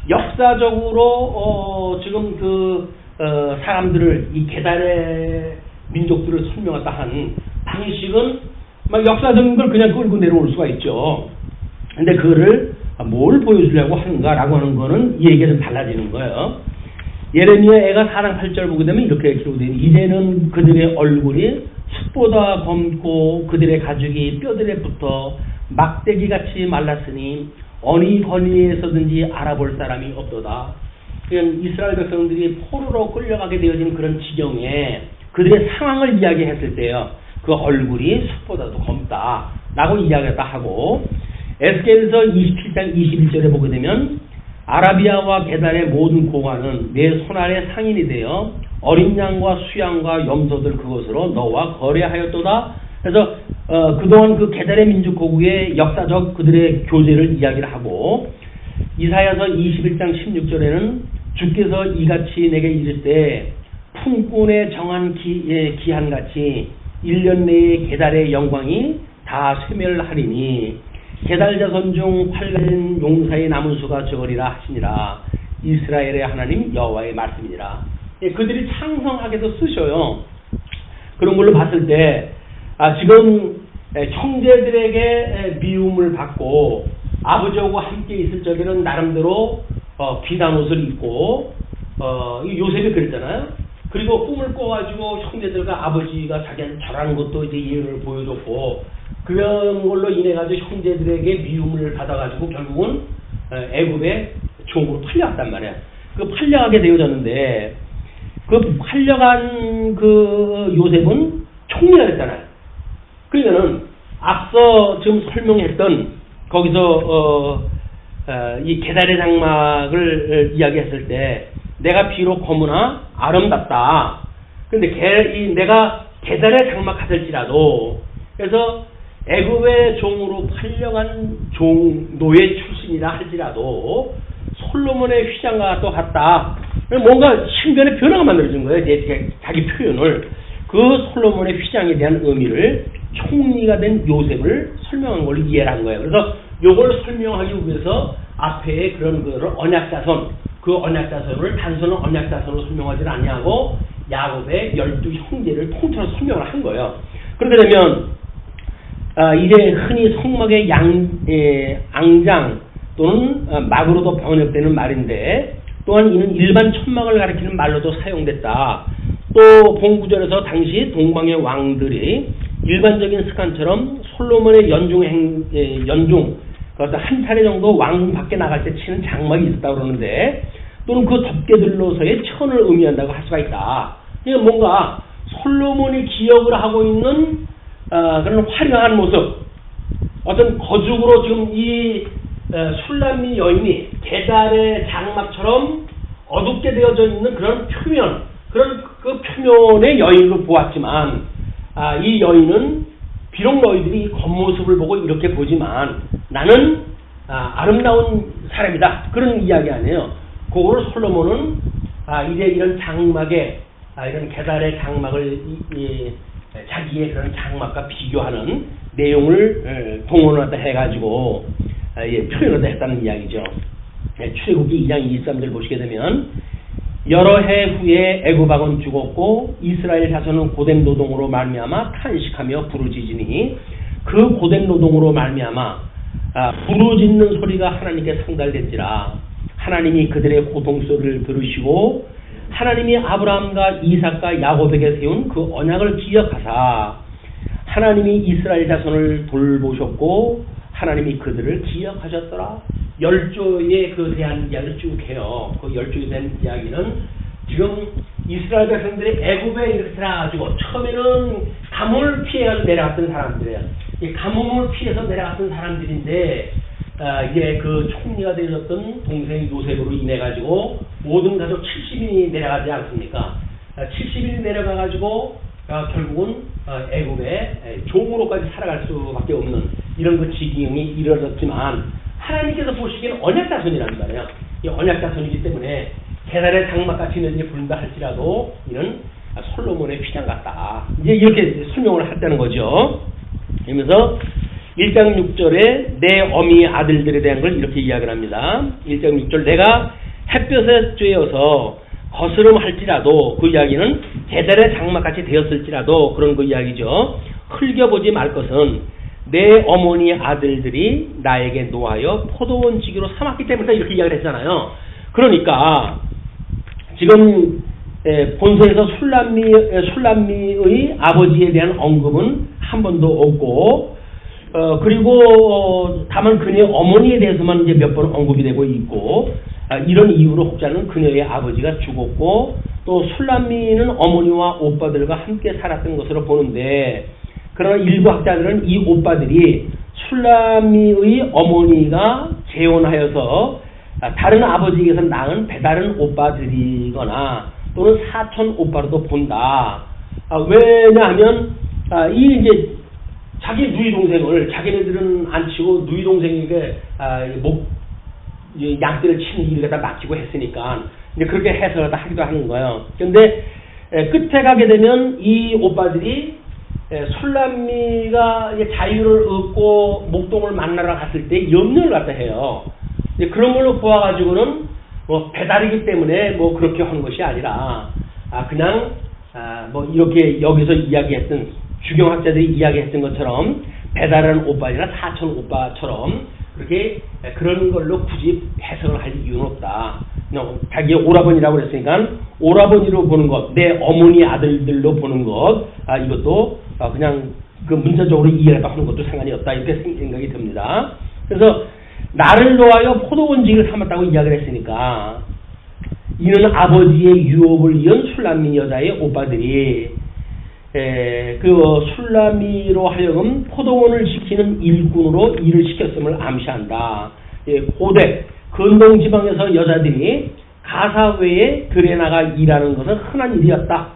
역사적으로 지금 사람들을 이 게달의 민족들을 설명했다 한 방식은 막 역사적인 걸 그냥 끌고 내려올 수가 있죠. 근데 그거를 뭘 보여주려고 하는가라고 하는 거는 이 얘기가 좀 달라지는 거예요. 예레미야애가 4장 8절 보게 되면 이렇게 기록되어 이제는 그들의 얼굴이 숯보다 검고 그들의 가죽이 뼈들에 붙어 막대기같이 말랐으니 어느 거리에서든지 알아볼 사람이 없도다. 그냥 이스라엘 백성들이 포로로 끌려가게 되어진 그런 지경에 그들의 상황을 이야기했을 때요. 그 얼굴이 숯보다도 검다 라고 이야기했다 하고 에스겔서 27장 21절에 보게 되면 아라비아와 게달의 모든 고관은 내 손아래 상인이 되어 어린 양과 수양과 염소들 그것으로 너와 거래하였도다. 그래서 그동안 그 게달의 민족 고국의 역사적 그들의 교제를 이야기를 하고 이사야서 21장 16절에는 주께서 이같이 내게 이를 때 품꾼의 정한 기한같이 1년 내에 게달의 영광이 다 쇠멸하리니 게달 자손 중 활가진 용사의 남은 수가 적으리라 하시니라. 이스라엘의 하나님 여호와의 말씀이니라. 그들이 창성하게도 쓰셔요. 그런 걸로 봤을 때 지금 형제들에게 미움을 받고 아버지하고 함께 있을 적에는 나름대로 비단 옷을 입고 요셉이 그랬잖아요. 그리고 꿈을 꿔가지고 형제들과 아버지가 자기한테 절하는 것도 이제 예를 보여줬고 그런 걸로 인해 가지고 형제들에게 미움을 받아가지고 결국은 애굽의 종으로 팔려갔단 말이야. 그 팔려가게 되어졌는데 그 팔려간 그 요셉은 총리가 됐잖아요. 그러면은 앞서 지금 설명했던 거기서 이 게달의 장막을 이야기했을 때 내가 비록 검으나 아름답다. 근데 내가 게달의 장막 하실지라도 그래서 애굽의 종으로 팔려간 노예 출신이라 할지라도 솔로몬의 휘장과 또 같다. 뭔가 신변의 변화가 만들어진 거예요. 자기 표현을. 그 솔로몬의 휘장에 대한 의미를 총리가 된 요셉을 설명한 걸로 이해를 한 거예요. 그래서 요걸 설명하기 위해서 앞에 그런 거를 언약자손, 그 언약자손을 단순한 언약자손으로 설명하지 아니하고 야곱의 12형제를 통째로 설명을 한 거예요. 그렇게 되면 이제 흔히 성막의 앙장 또는 막으로도 번역되는 말인데 또한 이는 일반 천막을 가리키는 말로도 사용됐다. 또 본구절에서 당시 동방의 왕들이 일반적인 습관처럼 솔로몬의 연중 그것도 한 차례 정도 왕궁 밖에 나갈 때 치는 장막이 있었다고 그러는데 또는 그 덮개들로서의 천을 의미한다고 할 수가 있다. 그러니까 뭔가 솔로몬이 기억을 하고 있는 그런 화려한 모습, 어떤 거죽으로 지금 이 술람미 여인이 게달의 장막처럼 어둡게 되어져 있는 그런 표면, 그런 그 표면의 여인으로 보았지만, 이 여인은 비록 너희들이 겉모습을 보고 이렇게 보지만 나는 아름다운 사람이다. 그런 이야기 아니에요. 그거를 솔로몬은 이제 이런 장막에 이런 게달의 장막을 자기의 그런 장막과 비교하는 내용을 동원하다 해가지고 표현을 했다는 이야기죠. 출애굽기 2장 23절 보시게 되면 여러 해 후에 애굽 왕은 죽었고 이스라엘 자손은 고된 노동으로 말미암아 탄식하며 부르짖으니 그 고된 노동으로 말미암아 부르짖는 소리가 하나님께 상달된지라. 하나님이 그들의 고통 소리를 들으시고 하나님이 아브라함과 이삭과 야곱에게 세운 그 언약을 기억하사 하나님이 이스라엘 자손을 돌보셨고 하나님이 그들을 기억하셨더라. 열조에 그 대한 이야기를 쭉 해요. 그 열조에 대한 이야기는 지금 이스라엘 백성들이 애굽에 이렇게 들어가가지고 처음에는 가뭄을 피해서 내려갔던 사람들이에요. 이 가뭄을 피해서 내려갔던 사람들인데 이게 그 총리가 되었던 동생 요셉으로 인해 가지고 모든 가족 70인이 내려가지 않습니까? 70인이 내려가가지고 결국은 애굽의 종으로까지 살아갈 수밖에 없는 이런 그 지경이 이르렀지만 하나님께서 보시기에는 언약자손이란 말이에요. 이 언약자손이기 때문에 게달의 장막같이 있는지 부른다 할지라도 이는 솔로몬의 솔로몬의 휘장 같다. 이제 이렇게 설명을 했다는 거죠. 그러면서 1장 6절에 내 어미의 아들들에 대한 걸 이렇게 이야기를 합니다. 1장 6절 내가 햇볕에 쬐어서 거스름할지라도 그 이야기는 계달의 장막같이 되었을지라도 그런 그 이야기죠. 흘겨보지 말 것은 내 어머니의 아들들이 나에게 노하여 포도원 지기로 삼았기 때문에 이렇게 이야기를 했잖아요. 그러니까 지금 본서에서 술람미의 아버지에 대한 언급은 한 번도 없고 그리고 다만 그녀의 어머니에 대해서만 이제 몇 번 언급이 되고 있고 이런 이유로 혹자는 그녀의 아버지가 죽었고 또 술람미는 어머니와 오빠들과 함께 살았던 것으로 보는데 그러나 일부 학자들은 이 오빠들이 술람미의 어머니가 재혼하여서 다른 아버지에게서 낳은 배다른 오빠들이거나 또는 사촌 오빠로도 본다. 왜냐하면 이 이제 자기 누이 동생을 자기네들은 안 치고 누이 동생에게 양떼를 치는 일을 갖다 맡기고 했으니까 이제 그렇게 해석을 다 하기도 하는 거예요. 그런데 끝에 가게 되면 이 오빠들이 술람미가 자유를 얻고 목동을 만나러 갔을 때 염려를 갖다 해요. 그런 걸로 보아가지고는 뭐 배달이기 때문에 뭐 그렇게 하는 것이 아니라 그냥 뭐 이렇게 여기서 이야기했던 주경학자들이 이야기했던 것처럼 배달하는 오빠이나 사촌 오빠처럼 그렇게 그런 걸로 굳이 해석을 할 이유는 없다. 그냥 자기 오라버니라고 그랬으니까 오라버니로 보는 것, 내 어머니 아들들로 보는 것, 이것도 그냥 그 문자적으로 이해를 하는 것도 상관이 없다 이렇게 생각이 듭니다. 그래서 나를 놓아여 포도원직을 삼았다고 이야기를 했으니까 이는 아버지의 유업을 이은 술람미 여자의 오빠들이 그 술람미로 하여금 포도원을 지키는 일꾼으로 일을 시켰음을 암시한다. 고대 근동지방에서 여자들이 가사 외에 들에 나가 일하는 것은 흔한 일이었다.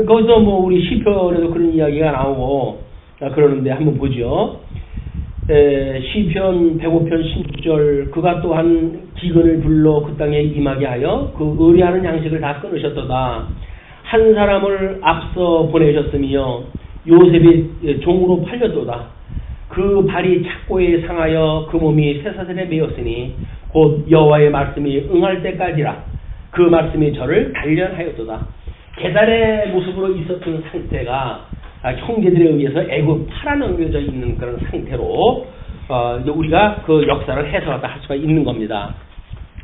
거기서 뭐 우리 시편에도 그런 이야기가 나오고 그러는데 한번 보죠. 시편 105편 16절 그가 또한 기근을 불러 그 땅에 임하게 하여 그 의뢰하는 양식을 다 끊으셨도다. 한 사람을 앞서 보내셨으며 요셉이 종으로 팔렸도다. 그 발이 착고에 상하여 그 몸이 쇠사슬에 매였으니 곧 여호와의 말씀이 응할 때까지라. 그 말씀이 저를 단련하였도다. 계달의 모습으로 있었던 상태가 형제들에 의해서 애굽 팔아넘겨져 있는 그런 상태로 우리가 그 역사를 해석하다 할 수가 있는 겁니다.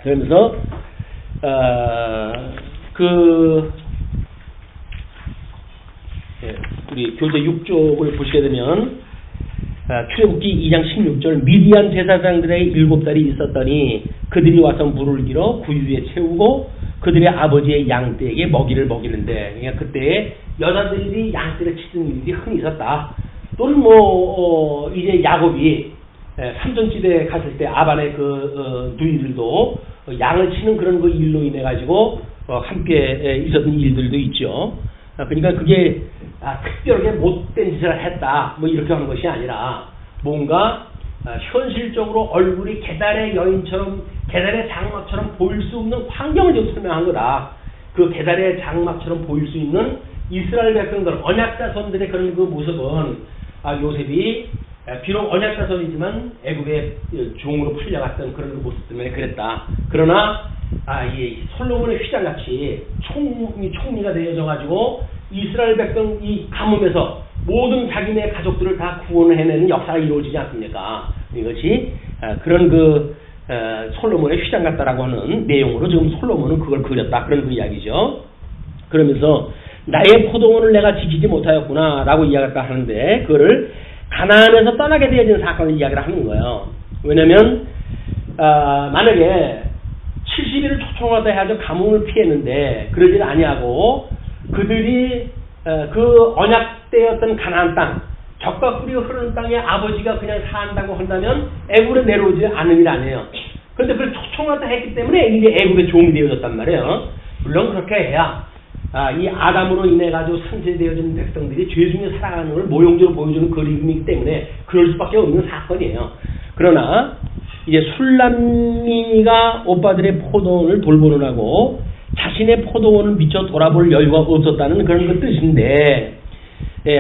그러면서 우리 교재 6쪽을 보시게 되면 출애굽기 2장 16절 미디안 제사장들의 7달이 있었더니 그들이 와서 물을 길어 구유에 채우고 그들의 아버지의 양떼에게 먹이를 먹이는데 그러니까 그때 여자들이 양떼를 치는 일이 흔히 있었다. 또는 뭐 이제 야곱이 삼전지대에 갔을 때 아반의 그 누이들도 양을 치는 그런 그 일로 인해 가지고 함께 있었던 일들도 있죠. 그러니까 그게 특별하게 못된 짓을 했다 뭐 이렇게 하는 것이 아니라 뭔가 현실적으로 얼굴이 계달의 여인처럼 계달의 장막처럼 보일 수 없는 환경을 좀 설명한 거다. 그 계달의 장막처럼 보일 수 있는 이스라엘 백성들 언약자손들의 그런 그 모습은 요셉이 비록 언약자손이지만 애굽의 종으로 풀려갔던 그런 그 모습 때문에 그랬다. 그러나 이 솔로몬의 휘장같이 총리가 되어져 가지고 이스라엘 백성 이 가뭄에서 모든 자기네 가족들을 다 구원해내는 역사가 이루어지지 않습니까? 이것이 그런 그 솔로몬의 휘장 같다라고 하는 내용으로 지금 솔로몬은 그걸 그렸다 그런 그 이야기죠. 그러면서 나의 포도원을 내가 지키지 못하였구나 라고 이야기했다 하는데 그거를 가나안에서 떠나게 되어진 사건을 이야기를 하는 거예요. 왜냐면 만약에 70일을 초청하다 해가지고 가뭄을 피했는데 그러질 아니하고 그들이 그 언약되었던 가나안 땅 적과 꿀이 흐르는 땅에 아버지가 그냥 산다고 한다면 애굽에 내려오지 않은 일 아니에요. 그런데 그걸 초청하다 했기 때문에 이제 애굽의 종이 되어졌단 말이에요. 물론 그렇게 해야 이 아담으로 인해 가지고 상쇄되어진 백성들이 죄 중에 살아가는 걸 모형적으로 보여주는 그림이기 때문에 그럴 수밖에 없는 사건이에요. 그러나 이제 술람미가 오빠들의 포도원을 돌보느라고 자신의 포도원을 미처 돌아볼 여유가 없었다는 그런 그 뜻인데,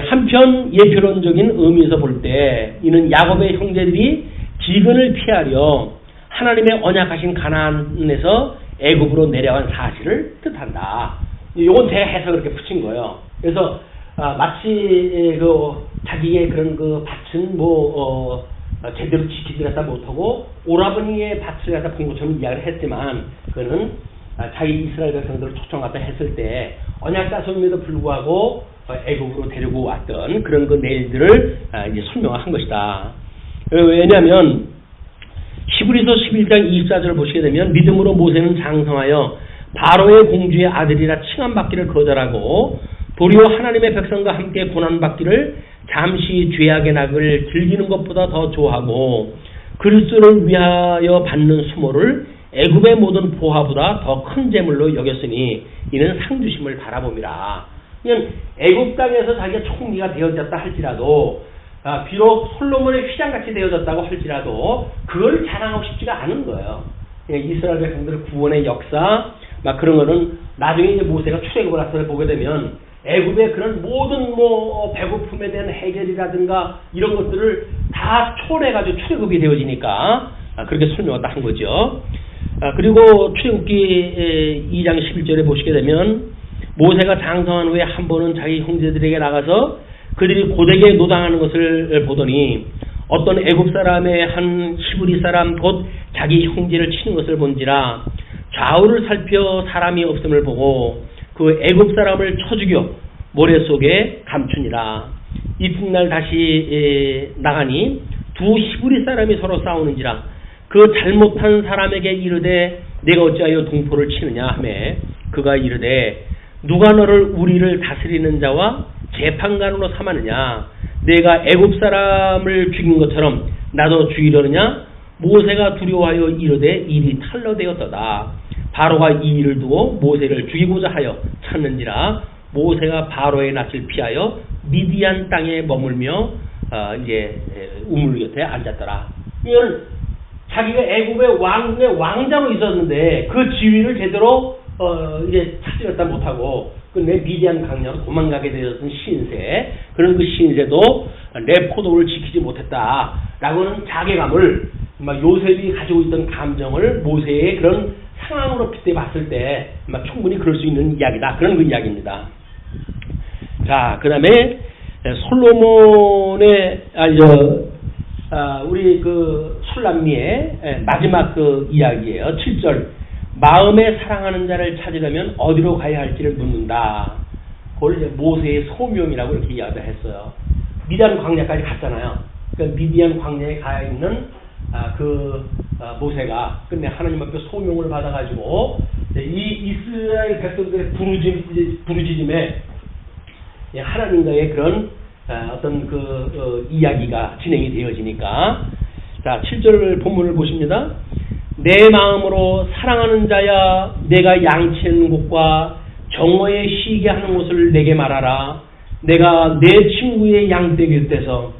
한편 예표론적인 의미에서 볼 때 이는 야곱의 형제들이 기근을 피하려 하나님의 언약하신 가나안에서 애굽으로 내려간 사실을 뜻한다. 이건 대해서 그렇게 붙인 거예요. 그래서 마치 자기의 그런 그 밭은 제대로 지키지 갖다 못하고 오라버니의 밭을 갖다 본 것처럼 이야기를 했지만, 그거는 자기 이스라엘 백성들을 초청 갖다 했을 때 언약 다솜에도 불구하고 애굽으로 데리고 왔던 그런 그 내일들을 이제 설명한 것이다. 왜냐하면 히브리서 11장 24절을 보시게 되면 믿음으로 모세는 장성하여 바로의 공주의 아들이라 칭함받기를 거절하고 도리어 하나님의 백성과 함께 고난받기를 잠시 죄악의 낙을 즐기는 것보다 더 좋아하고 그리스도를 위하여 받는 수모를 애굽의 모든 보화보다 더 큰 재물로 여겼으니 이는 상주심을 바라봄이라. 그냥 애굽 땅에서 자기가 총리가 되어졌다 할지라도, 비록 솔로몬의 휘장같이 되어졌다고 할지라도 그걸 자랑하고 싶지가 않은 거예요. 이스라엘 백성들의 구원의 역사 막 그런 거는 나중에 이제 모세가 출애굽을 와서 보게 되면 애굽의 그런 모든 배고픔에 대한 해결이라든가 이런 것들을 다 초월해가지고 출애굽이 되어지니까 그렇게 설명을 한 거죠. 그리고 출애굽기 2장 11절에 보시게 되면 모세가 장성한 후에 한 번은 자기 형제들에게 나가서 그들이 고되게 노당하는 것을 보더니 어떤 애굽 사람의 한 히브리 사람 곧 자기 형제를 치는 것을 본지라 좌우를 살펴 사람이 없음을 보고 그 애굽 사람을 쳐 죽여 모래 속에 감추니라. 이튿날 다시 나가니 두 히브리 사람이 서로 싸우는지라 그 잘못한 사람에게 이르되 내가 어찌하여 동포를 치느냐 하매 그가 이르되 누가 너를 우리를 다스리는 자와 재판관으로 삼았느냐? 내가 애굽 사람을 죽인 것처럼 나도 죽이려느냐? 모세가 두려워하여 이르되 일이 탈러되었도다. 바로가 이 일을 두고 모세를 죽이고자 하여 찾는지라 모세가 바로의 낯을 피하여 미디안 땅에 머물며 이제 우물 곁에 앉았더라. 이건 자기가 애굽의 왕자로 있었는데 그 지위를 제대로 이제 찾지를 못하고 끝내 미디안 강령 도망가게 되었던 신세, 그런 그 신세도 내 포도를 지키지 못했다라고는 자괴감을 요셉이 가지고 있던 감정을 모세의 그런 상황으로 빗대 봤을 때 충분히 그럴 수 있는 이야기다. 그런 그 이야기입니다. 자, 그 다음에 솔로몬의 우리 그 술람미의 마지막 그 이야기예요. 7절. 마음에 사랑하는 자를 찾으려면 어디로 가야 할지를 묻는다. 그걸 이제 모세의 소명이라고 이렇게 이야기를 했어요. 미디안 광야까지 갔잖아요. 그러니까 미디안 광야에 가 있는 모세가 끝내 하나님 앞에 소명을 받아가지고 이 이스라엘 백성들의 부르짖음에 하나님과의 그런 어떤 이야기가 진행이 되어지니까, 자 7절 본문을 보십니다. 내 마음으로 사랑하는 자야 내가 양치하는 곳과 정오에 쉬게 하는 곳을 내게 말하라. 내가 내 친구의 양떼 곁에서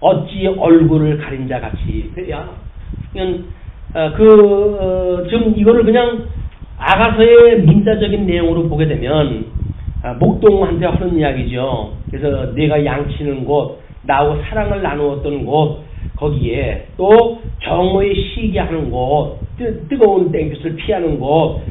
어찌 얼굴을 가린 자 같이 되랴. 그냥 지금 이거를 그냥 아가서의 문자적인 내용으로 보게 되면 목동한테 하는 이야기죠. 그래서 내가 양치는 곳, 나하고 사랑을 나누었던 곳, 거기에 또 정오에 쉬게 하는 곳, 뜨거운 땡볕을 피하는 곳,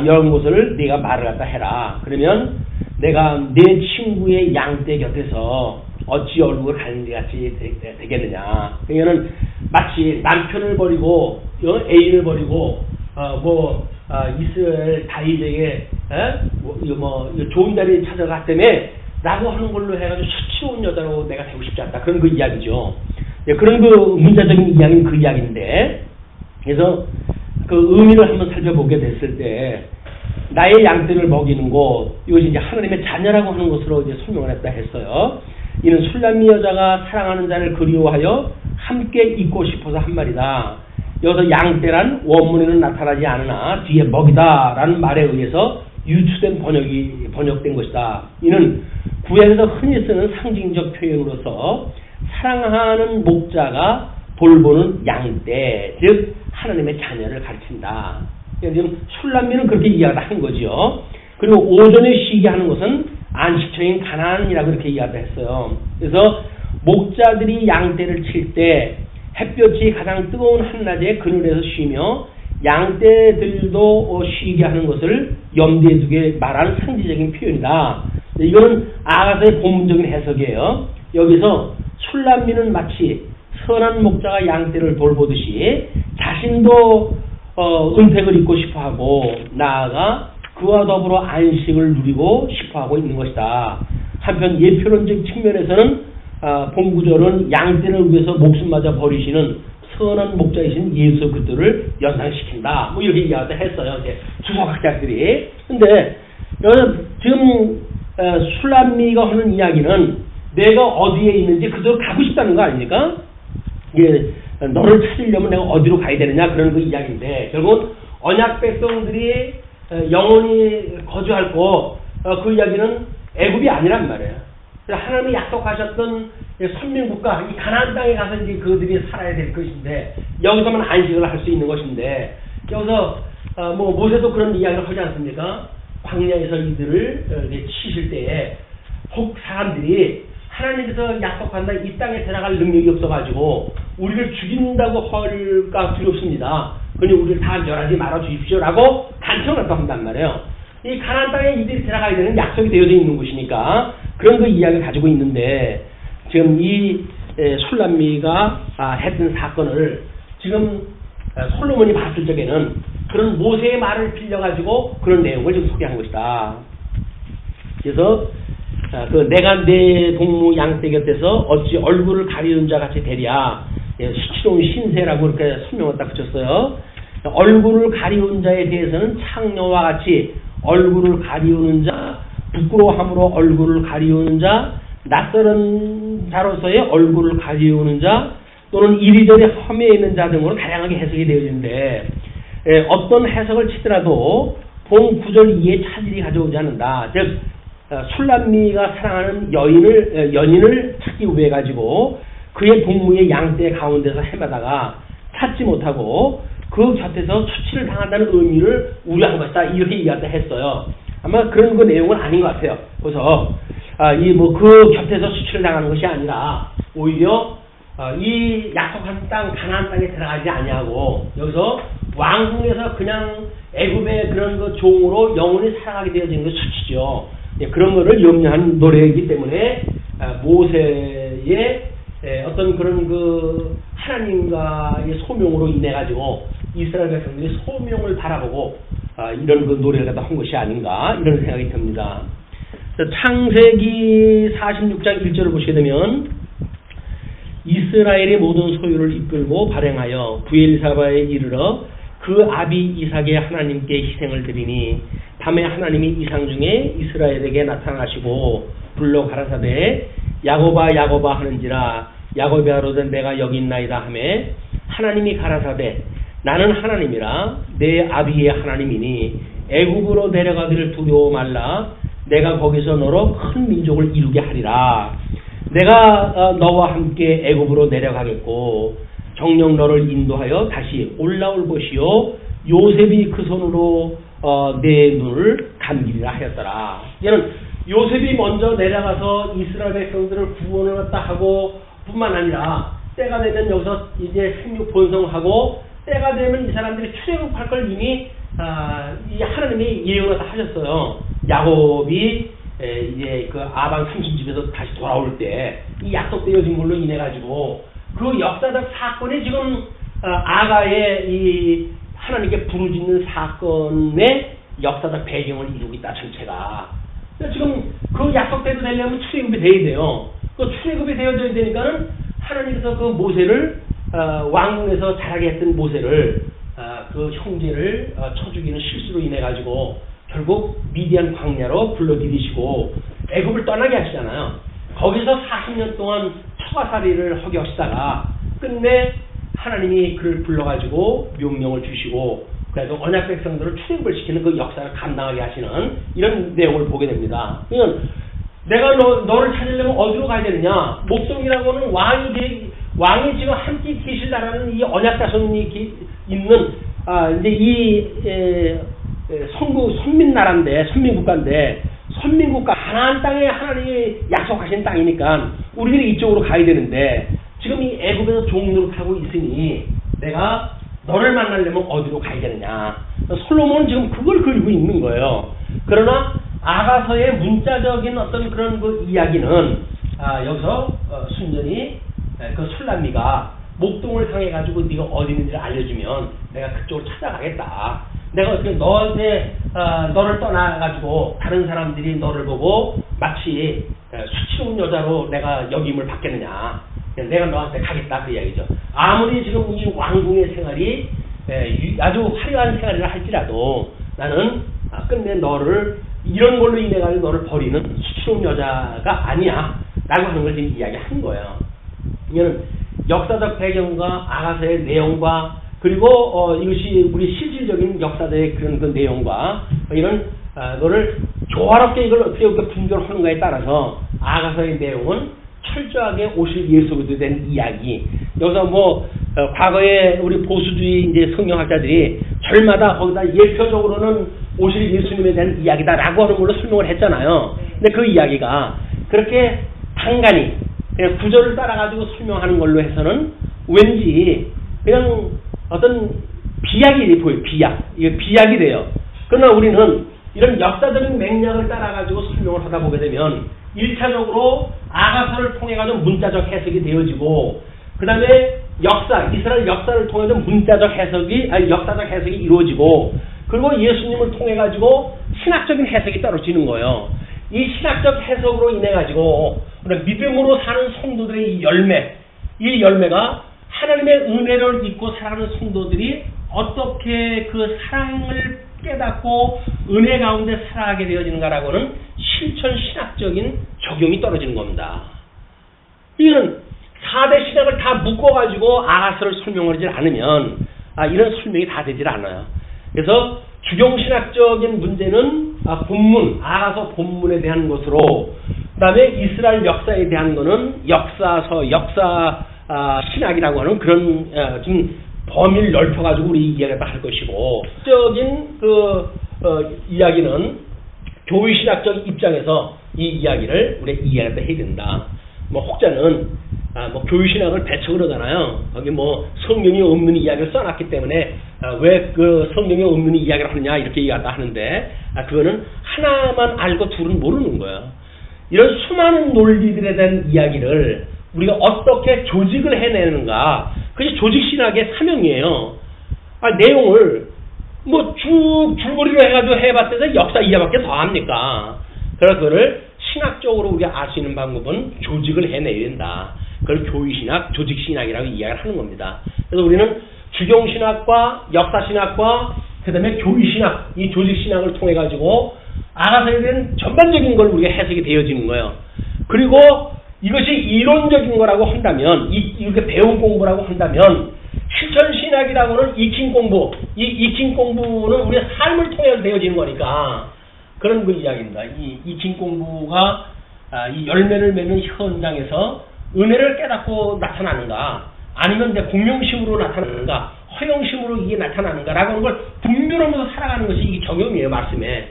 이런 곳을 네가 말을 갖다 해라. 그러면 내가 내 친구의 양떼 곁에서 어찌 얼굴을 가린 데 같이 되겠느냐. 그러면은 마치 남편을 버리고 애인을 버리고 이스라엘 다윗에게 좋은 자리에 찾아갔다며 라고 하는 걸로 해가지고 수치로운 여자로 내가 되고 싶지 않다. 그런 그 이야기죠. 그런 그 문자적인 이야기는 그 이야기인데, 그래서 그 의미를 한번 살펴보게 됐을 때 나의 양떼를 먹이는 곳, 이것이 이제 하나님의 자녀라고 하는 것으로 이제 설명을 했다 했어요. 이는 술람미 여자가 사랑하는 자를 그리워하여 함께 있고 싶어서 한 말이다. 여기서 양떼란 원문에는 나타나지 않으나 뒤에 먹이다라는 말에 의해서 유추된 번역된 것이다. 이는 구약에서 흔히 쓰는 상징적 표현으로서 사랑하는 목자가 돌보는 양떼, 즉 하나님의 자녀를 가르친다. 지금 술람미는 그렇게 이야기를 한 거죠. 그리고 오전에 쉬게 하는 것은 안식처인 가나안이라고 이렇게 이야기를 했어요. 그래서 목자들이 양떼를 칠 때 햇볕이 가장 뜨거운 한낮에 그늘에서 쉬며 양떼들도 쉬게 하는 것을 염두에 두게 말하는 상징적인 표현이다. 이거는 아가서의 본문적인 해석이에요. 여기서 술람미는 마치 선한 목자가 양떼를 돌보듯이 자신도 은택을 입고 싶어하고 나아가 그와 더불어 안식을 누리고 싶어하고 있는 것이다. 한편 예표론적 측면에서는 본구절은 양떼를 위해서 목숨마저 버리시는 선한 목자이신 예수 그리스도를 연상시킨다. 뭐 이렇게 이야기를 했어요. 이제 주석학자들이. 근데 지금 술람미가 하는 이야기는 내가 어디에 있는지 그대로 가고 싶다는 거 아닙니까? 이게 너를 찾으려면 내가 어디로 가야 되느냐 그런 그 이야기인데 결국 언약 백성들이 영원히 거주할 곳 그 이야기는 애굽이 아니란 말이에요. 하나님이 약속하셨던 선민국가 이 가나안 땅에 가서 이제 그들이 살아야 될 것인데 여기서만 안식을 할 수 있는 것인데 여기서 뭐 모세도 그런 이야기를 하지 않습니까? 광야에서 이들을 치실 때에 혹 사람들이 하나님께서 약속한다 이 땅에 들어갈 능력이 없어가지고 우리를 죽인다고 할까 두렵습니다. 그러니 우리를 다 멸하지 말아 주십시오라고 간청을 한단 말이에요. 이 가나안 땅에 이들이 들어가야 되는 약속이 되어져 있는 곳이니까 그런 그 이야기를 가지고 있는데 지금 이 술람미가 했던 사건을 지금 솔로몬이 봤을 적에는 그런 모세의 말을 빌려가지고 그런 내용을 지금 소개한 것이다. 그래서 그 내가 내 동무 양떼 곁에서 어찌 얼굴을 가리는 자 같이 되랴. 수치로운 신세라고 이렇게 설명을 딱 붙였어요. 얼굴을 가리운 자에 대해서는 창녀와 같이 얼굴을 가리우는 자, 부끄러워함으로 얼굴을 가리우는 자, 낯설은 자로서의 얼굴을 가리우는 자, 또는 이리저리 험해 있는 자 등으로 다양하게 해석이 되어지는데 어떤 해석을 치더라도 본 구절 이에 차질이 가져오지 않는다. 즉 술람미가 사랑하는 연인을 찾기 위해 가지고 그의 동무의 양떼 가운데서 헤매다가 찾지 못하고 그 곁에서 수치를 당한다는 의미를 우려한 것이다. 이렇게 이야기를 했어요. 아마 그런 그 내용은 아닌 것 같아요. 그래서 그 곁에서 수치를 당하는 것이 아니라 오히려 이 약속한 땅 가나안 땅에 들어가지 아니하고 여기서 왕궁에서 그냥 애굽의 그런 그 종으로 영원히 살아가게 되어지는 게 수치죠. 그런 거를 염려한 노래이기 때문에 모세의 어떤 그런 그 하나님과의 소명으로 인해 가지고 이스라엘 백성들이 소명을 바라보고 이런 그 노래를 갖다 한 것이 아닌가 이런 생각이 듭니다. 창세기 46장 1절을 보시게 되면 이스라엘의 모든 소유를 이끌고 발행하여 부엘사바에 이르러 그 아비 이삭의 하나님께 희생을 드리니 밤에 하나님이 이상 중에 이스라엘에게 나타나시고 불러 가라사대 야곱아 야곱아 하는지라 야곱이 하로되 내가 여기 있나이다 하매 하나님이 가라사대 나는 하나님이라 내 아비의 하나님이니 애굽으로 내려가기를 두려워 말라 내가 거기서 너로 큰 민족을 이루게 하리라. 내가 너와 함께 애굽으로 내려가겠고 정녕 너를 인도하여 다시 올라올 것이요 요셉이 그 손으로 내 눈을 감기리라 하였더라. 이는 요셉이 먼저 내려가서 이스라엘 백성들을 구원을 했다 하고 뿐만 아니라 때가 되면 여기서 이제 생육 번성하고 때가 되면 이 사람들이 출애굽할 걸 이미 이 하나님이 예언을 다 하셨어요. 야곱이 이제 그 아방 삼촌집에서 다시 돌아올 때 이 약속되어진 걸로 인해 가지고 그 역사적 사건이 지금 아가의 이 하나님께 부르짖는 사건의 역사적 배경을 이루고 있다 전체가. 지금 그 약속대로 되려면 출애굽이 돼야 돼요. 그 출애굽이 되어져야 되니까는 하나님께서 그 모세를 왕궁에서 자라게 했던 모세를 그 형제를 쳐 죽이는 실수로 인해 가지고 결국 미디안 광야로 불러들이시고 애굽을 떠나게 하시잖아요. 거기서 40년 동안 처가살이를 하게 하시다가 끝내 하나님이 그를 불러가지고 명령을 주시고 그래서 언약 백성들을 출애굽을 시키는 그 역사를 감당하게 하시는 이런 내용을 보게 됩니다. 그러니까 내가 너를 찾으려면 어디로 가야 되느냐? 목동이라고는 왕이 지금 함께 계시다라는 이 언약 자손이 있는 이제 이 선민나라인데, 선민국가인데, 선민국가 하나님 땅에 하나님이 약속하신 땅이니까 우리들이 이쪽으로 가야 되는데 지금 이 애굽에서 종노릇하고 있으니 내가 너를 만나려면 어디로 가야 되느냐. 솔로몬은 지금 그걸 그리고 있는 거예요. 그러나 아가서의 문자적인 어떤 그런 그 이야기는 여기서 순전히 그 술람미가 목동을 향해 가지고 네가 어디 있는지를 알려주면 내가 그쪽으로 찾아가겠다. 내가 어떻게 너한테 너를 떠나가지고 다른 사람들이 너를 보고 마치 수치로운 여자로 내가 여김을 받겠느냐. 내가 너한테 가겠다 그 이야기죠. 아무리 지금 이 왕궁의 생활이 아주 화려한 생활이라 할지라도 나는 끝내 너를 이런 걸로 인해 가지고 너를 버리는 수치로운 여자가 아니야 라고 하는 걸 지금 이야기한 거예요. 이거는 역사적 배경과 아가서의 내용과 그리고 이것이 우리 실질적인 역사적인 그런 그 내용과 이런 너를 조화롭게 이걸 어떻게 분별하는가에 따라서 아가서의 내용은 철저하게 오실 예수로 된 이야기. 여기서 뭐 과거에 우리 보수주의 이제 성경학자들이 절마다 거기다 예표적으로는 오실 예수님에 대한 이야기다라고 하는 걸로 설명을 했잖아요. 근데 그 이야기가 그렇게 간간히 그냥 구절을 따라가지고 설명하는 걸로 해서는 왠지 그냥 어떤 비약이 보여요. 비약. 이게 비약이 돼요. 그러나 우리는 이런 역사적인 맥락을 따라가지고 설명을 하다 보게 되면 1차적으로 아가서를 통해가지고 문자적 해석이 되어지고 그 다음에 역사, 이스라엘 역사를 통해서 문자적 해석이, 역사적 해석이 이루어지고 그리고 예수님을 통해가지고 신학적인 해석이 떨어지는 거예요. 이 신학적 해석으로 인해가지고 믿음으로 사는 성도들의 이 열매가 하나님의 은혜를 입고 살아가는 성도들이 어떻게 그 사랑을 깨닫고 은혜 가운데 살아가게 되어지는가라고는 실천 신학적인 적용이 떨어지는 겁니다. 이거는 4대 신학을 다 묶어가지고 아가서를 설명하지 않으면 이런 설명이 다 되질 않아요. 그래서 주경신학적인 문제는 아가서 본문에 대한 것으로 그 다음에 이스라엘 역사에 대한 거는 역사 신학이라고 하는 그런 좀 범위를 넓혀가지고 우리 이야기를 할 것이고 적인 이야기는 교회신학적 입장에서 이 이야기를 우리가 이해를 해야 된다. 뭐 혹자는 교회신학을 배척을 하잖아요. 거기 뭐 성경이 없는 이야기를 써놨기 때문에 왜 그 성경이 없는 이야기를 하느냐 이렇게 이야기한다 하는데 그거는 하나만 알고 둘은 모르는 거예요. 이런 수많은 논리들에 대한 이야기를 우리가 어떻게 조직을 해내는가 그게 조직신학의 사명이에요. 내용을 뭐 쭉 줄거리로 해가지고 해봤더니 역사 이해밖에 더 합니까? 그래서 그거를 신학적으로 우리가 알 수 있는 방법은 조직을 해내야 된다. 그걸 교회신학, 조직신학이라고 이야기를 하는 겁니다. 그래서 우리는 주경신학과 역사신학과 그 다음에 교회신학, 이 조직신학을 통해가지고 아가서에 대한 전반적인 걸 우리가 해석이 되어지는 거예요. 그리고 이것이 이론적인 거라고 한다면, 이렇게 배운 공부라고 한다면, 실천신학이라고는 익힌 공부, 이 익힌 공부는 우리의 삶을 통해서 되어지는 거니까, 그런 그 이야기입니다. 이 익힌 공부가 이 열매를 맺는 현장에서 은혜를 깨닫고 나타나는가, 아니면 내 공명심으로 나타나는가, 허영심으로 이게 나타나는가라고 하는 걸 분별하면서 살아가는 것이 이게 적용이에요, 말씀에.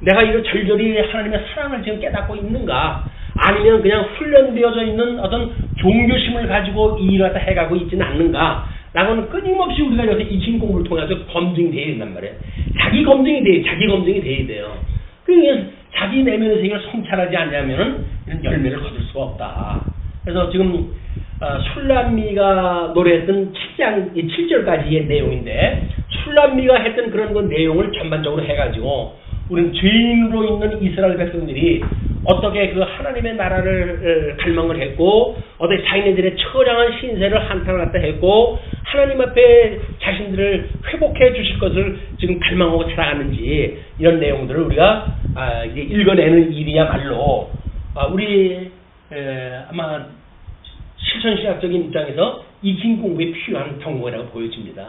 내가 이거 절절히 하나님의 사랑을 지금 깨닫고 있는가, 아니면 그냥 훈련되어져 있는 어떤 종교심을 가지고 이 일을 갖다 해가고 있지는 않는가, 라고는 끊임없이 우리가 여기서 익힌 공부를 통해서 검증이 돼야 된단 말이에요. 자기 검증이 돼야 돼요. 그러니까 자기 내면의 세계를 성찰하지 않냐면은 이런 열매를 거둘 수가 없다. 그래서 지금 술람미가 노래했던 7절까지의 내용인데 술람미가 했던 그런 그 내용을 전반적으로 해가지고 우리는 죄인으로 있는 이스라엘 백성들이 어떻게 그 하나님의 나라를 갈망을 했고 어떻게 자기네들의 처량한 신세를 한탄을 갖다 했고 하나님 앞에 자신들을 회복해 주실 것을 지금 갈망하고 살아가는지 이런 내용들을 우리가 이제 읽어내는 일이야말로 우리 아마 실천신학적인 입장에서 익힌 공부에 필요한 경고라고 보여집니다.